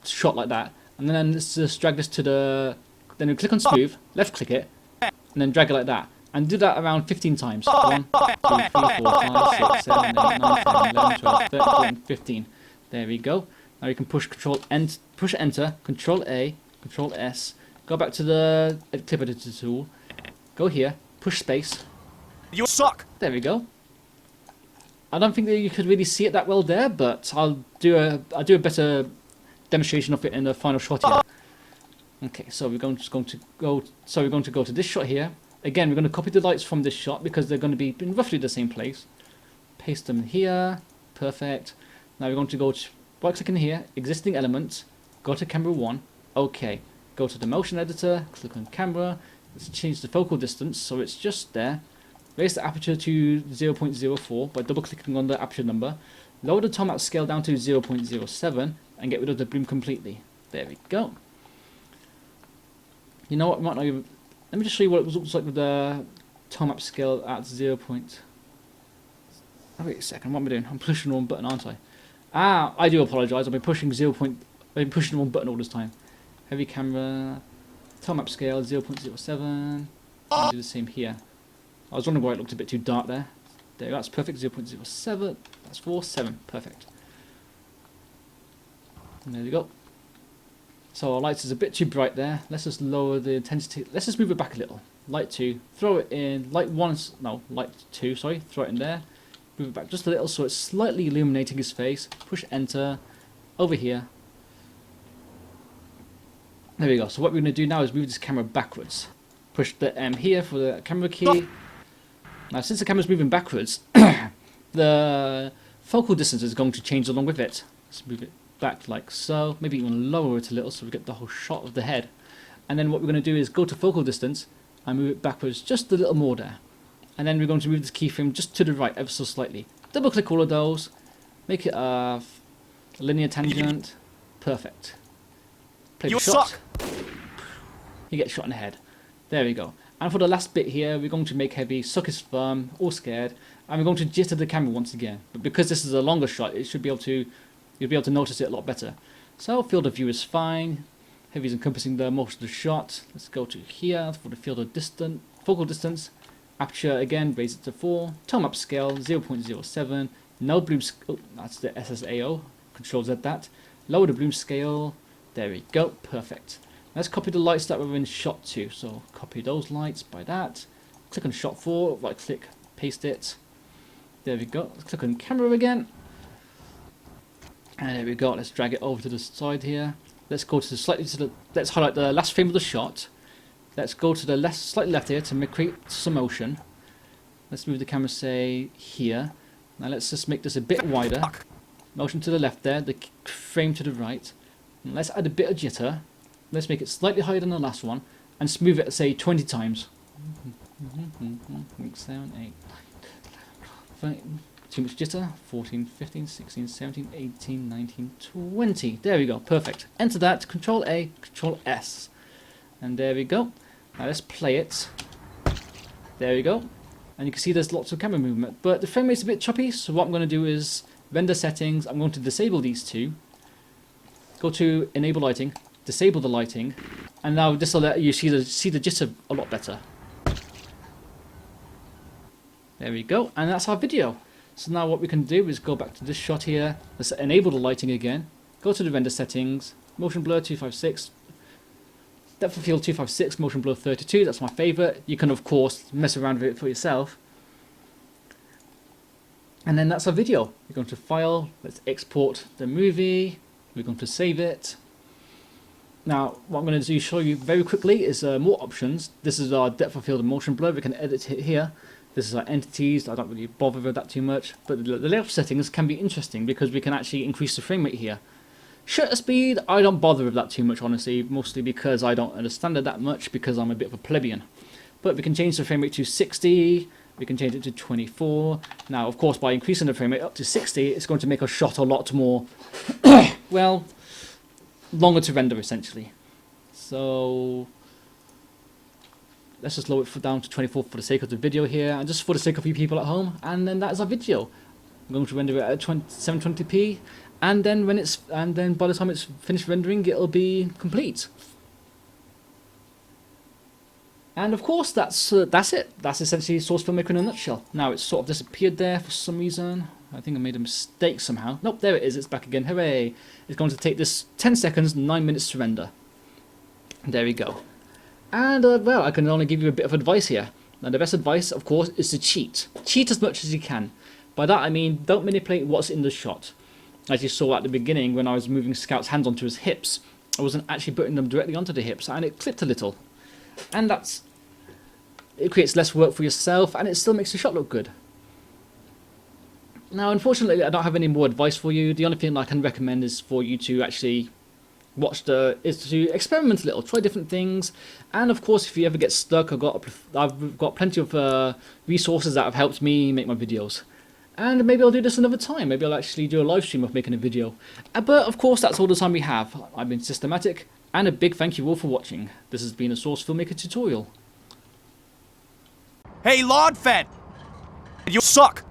shot like that. And then let's just drag this to the. Then we click on smooth, left click it, and then drag it like that. And do that around 15 times. 1, 2, 3, 4, 5, 6, 7, 8, 9, 10, 11, 12, 13, 14, 15. There we go. Now you can push push enter, Control A, Control S. Go back to the clip editor tool. Go here, push space. You suck. There we go. I don't think that you could really see it that well there, but I'll do a better demonstration of it in the final shot here. Okay, so we're going to go to this shot here. Again, we're going to copy the lights from this shot because they're going to be in roughly the same place. Paste them here. Perfect. Now we're going to go to right click in here, existing element, go to camera 1. Okay. Go to the motion editor, click on camera. Let's change the focal distance so it's just there. Raise the aperture to 0.04 by double clicking on the aperture number. Lower the tone map scale down to 0.07 and get rid of the bloom completely. There we go. You know what? Might not even. Let me just show you what it looks like with the tone map scale at 0. Oh, wait a second. What am I doing? I'm pushing the wrong button, aren't I? Ah, I do apologise. I've been pushing I've been pushing the wrong button all this time. Heavy camera, tone map scale 0.07. I'll do the same here. I was wondering why it looked a bit too dark there. There, that's perfect. 0.07. That's 7. Perfect. And there we go. So our lights is a bit too bright there. Let's just lower the intensity. Let's just move it back a little. Light 2, throw it in. Light 2, sorry, throw it in there. Move it back just a little so it's slightly illuminating his face. Push enter. Over here. There we go. So what we're going to do now is move this camera backwards. Push the M here for the camera key. Now since the camera's moving backwards, the focal distance is going to change along with it. Let's move it back like so. Maybe even lower it a little so we get the whole shot of the head. And then what we're going to do is go to focal distance and move it backwards just a little more there. And then we're going to move this keyframe just to the right ever so slightly. Double click all of those. Make it a linear tangent. Perfect. Play the shot. You get shot in the head. There we go. And for the last bit here, we're going to make heavy, suck his thumb, all scared, and we're going to jitter the camera once again. But because this is a longer shot, it should be able to, you'll be able to notice it a lot better. So field of view is fine. Heavy is encompassing the most of the shot. Let's go to here for the field of distance, focal distance. Aperture again, raise it to 4. Tone map scale 0.07. No bloom. Oh, that's the SSAO. Control Z that. Lower the bloom scale. There we go. Perfect. Let's copy the lights that were in shot 2. So copy those lights by that. Click on shot 4. Right click. Paste it. There we go. Let's click on camera again. And there we go. Let's drag it over to the side here. Let's go to the let's highlight the last frame of the shot. Let's go to the left, slightly left here to create some motion. Let's move the camera, say, here. Now let's just make this a bit wider. Motion to the left there, the frame to the right. And let's add a bit of jitter. Let's make it slightly higher than the last one. And smooth it, say, 20 times. 6, 7, 8, 9, too much jitter. 14, 15, 16, 17, 18, 19, 20. There we go, perfect. Enter that, Control A, Control S. And there we go. Now let's play it. There we go. And you can see there's lots of camera movement. But the frame rate's a bit choppy, so what I'm going to do is render settings. I'm going to disable these two. Go to enable lighting, disable the lighting, and now this will let you see the jitter a lot better. There we go, and that's our video. So now what we can do is go back to this shot here. Let's enable the lighting again. Go to the render settings, motion blur 256. Depth of field 256, motion blur 32, that's my favourite. You can of course mess around with it for yourself. And then that's our video. We're going to File, let's export the movie, we're going to save it. Now, what I'm going to do show you very quickly is more options. This is our depth of field and motion blur. We can edit it here. This is our entities. I don't really bother with that too much. But the layout settings can be interesting because we can actually increase the frame rate here. Shutter speed, I don't bother with that too much, honestly. Mostly because I don't understand it that much because I'm a bit of a plebeian. But we can change the frame rate to 60. We can change it to 24. Now, of course, by increasing the frame rate up to 60, it's going to make our shot a lot more, well, longer to render, essentially. So let's just lower it down to 24 for the sake of the video here, and just for the sake of you people at home. And then that is our video. I'm going to render it at 720p, and then by the time it's finished rendering, it'll be complete. And of course, that's it. That's essentially Source Filmmaker in a nutshell. Now it's sort of disappeared there for some reason. I think I made a mistake somehow. Nope, there it is. It's back again. Hooray! It's going to take this 10 seconds, 9 minutes to render. There we go. And well, I can only give you a bit of advice here. Now the best advice, of course, is to cheat. Cheat as much as you can. By that I mean, don't manipulate what's in the shot. As you saw at the beginning when I was moving Scout's hands onto his hips, I wasn't actually putting them directly onto the hips, and it clipped a little. And it creates less work for yourself, and it still makes the shot look good. Now, unfortunately, I don't have any more advice for you. The only thing I can recommend is for you to actually is to experiment a little, try different things, and of course, if you ever get stuck, I've got plenty of resources that have helped me make my videos. And maybe I'll do this another time. Maybe I'll actually do a live stream of making a video. But of course, that's all the time we have. I've been Systematic, and a big thank you all for watching. This has been a Source Filmmaker tutorial. Hey, Lord Fed! You suck!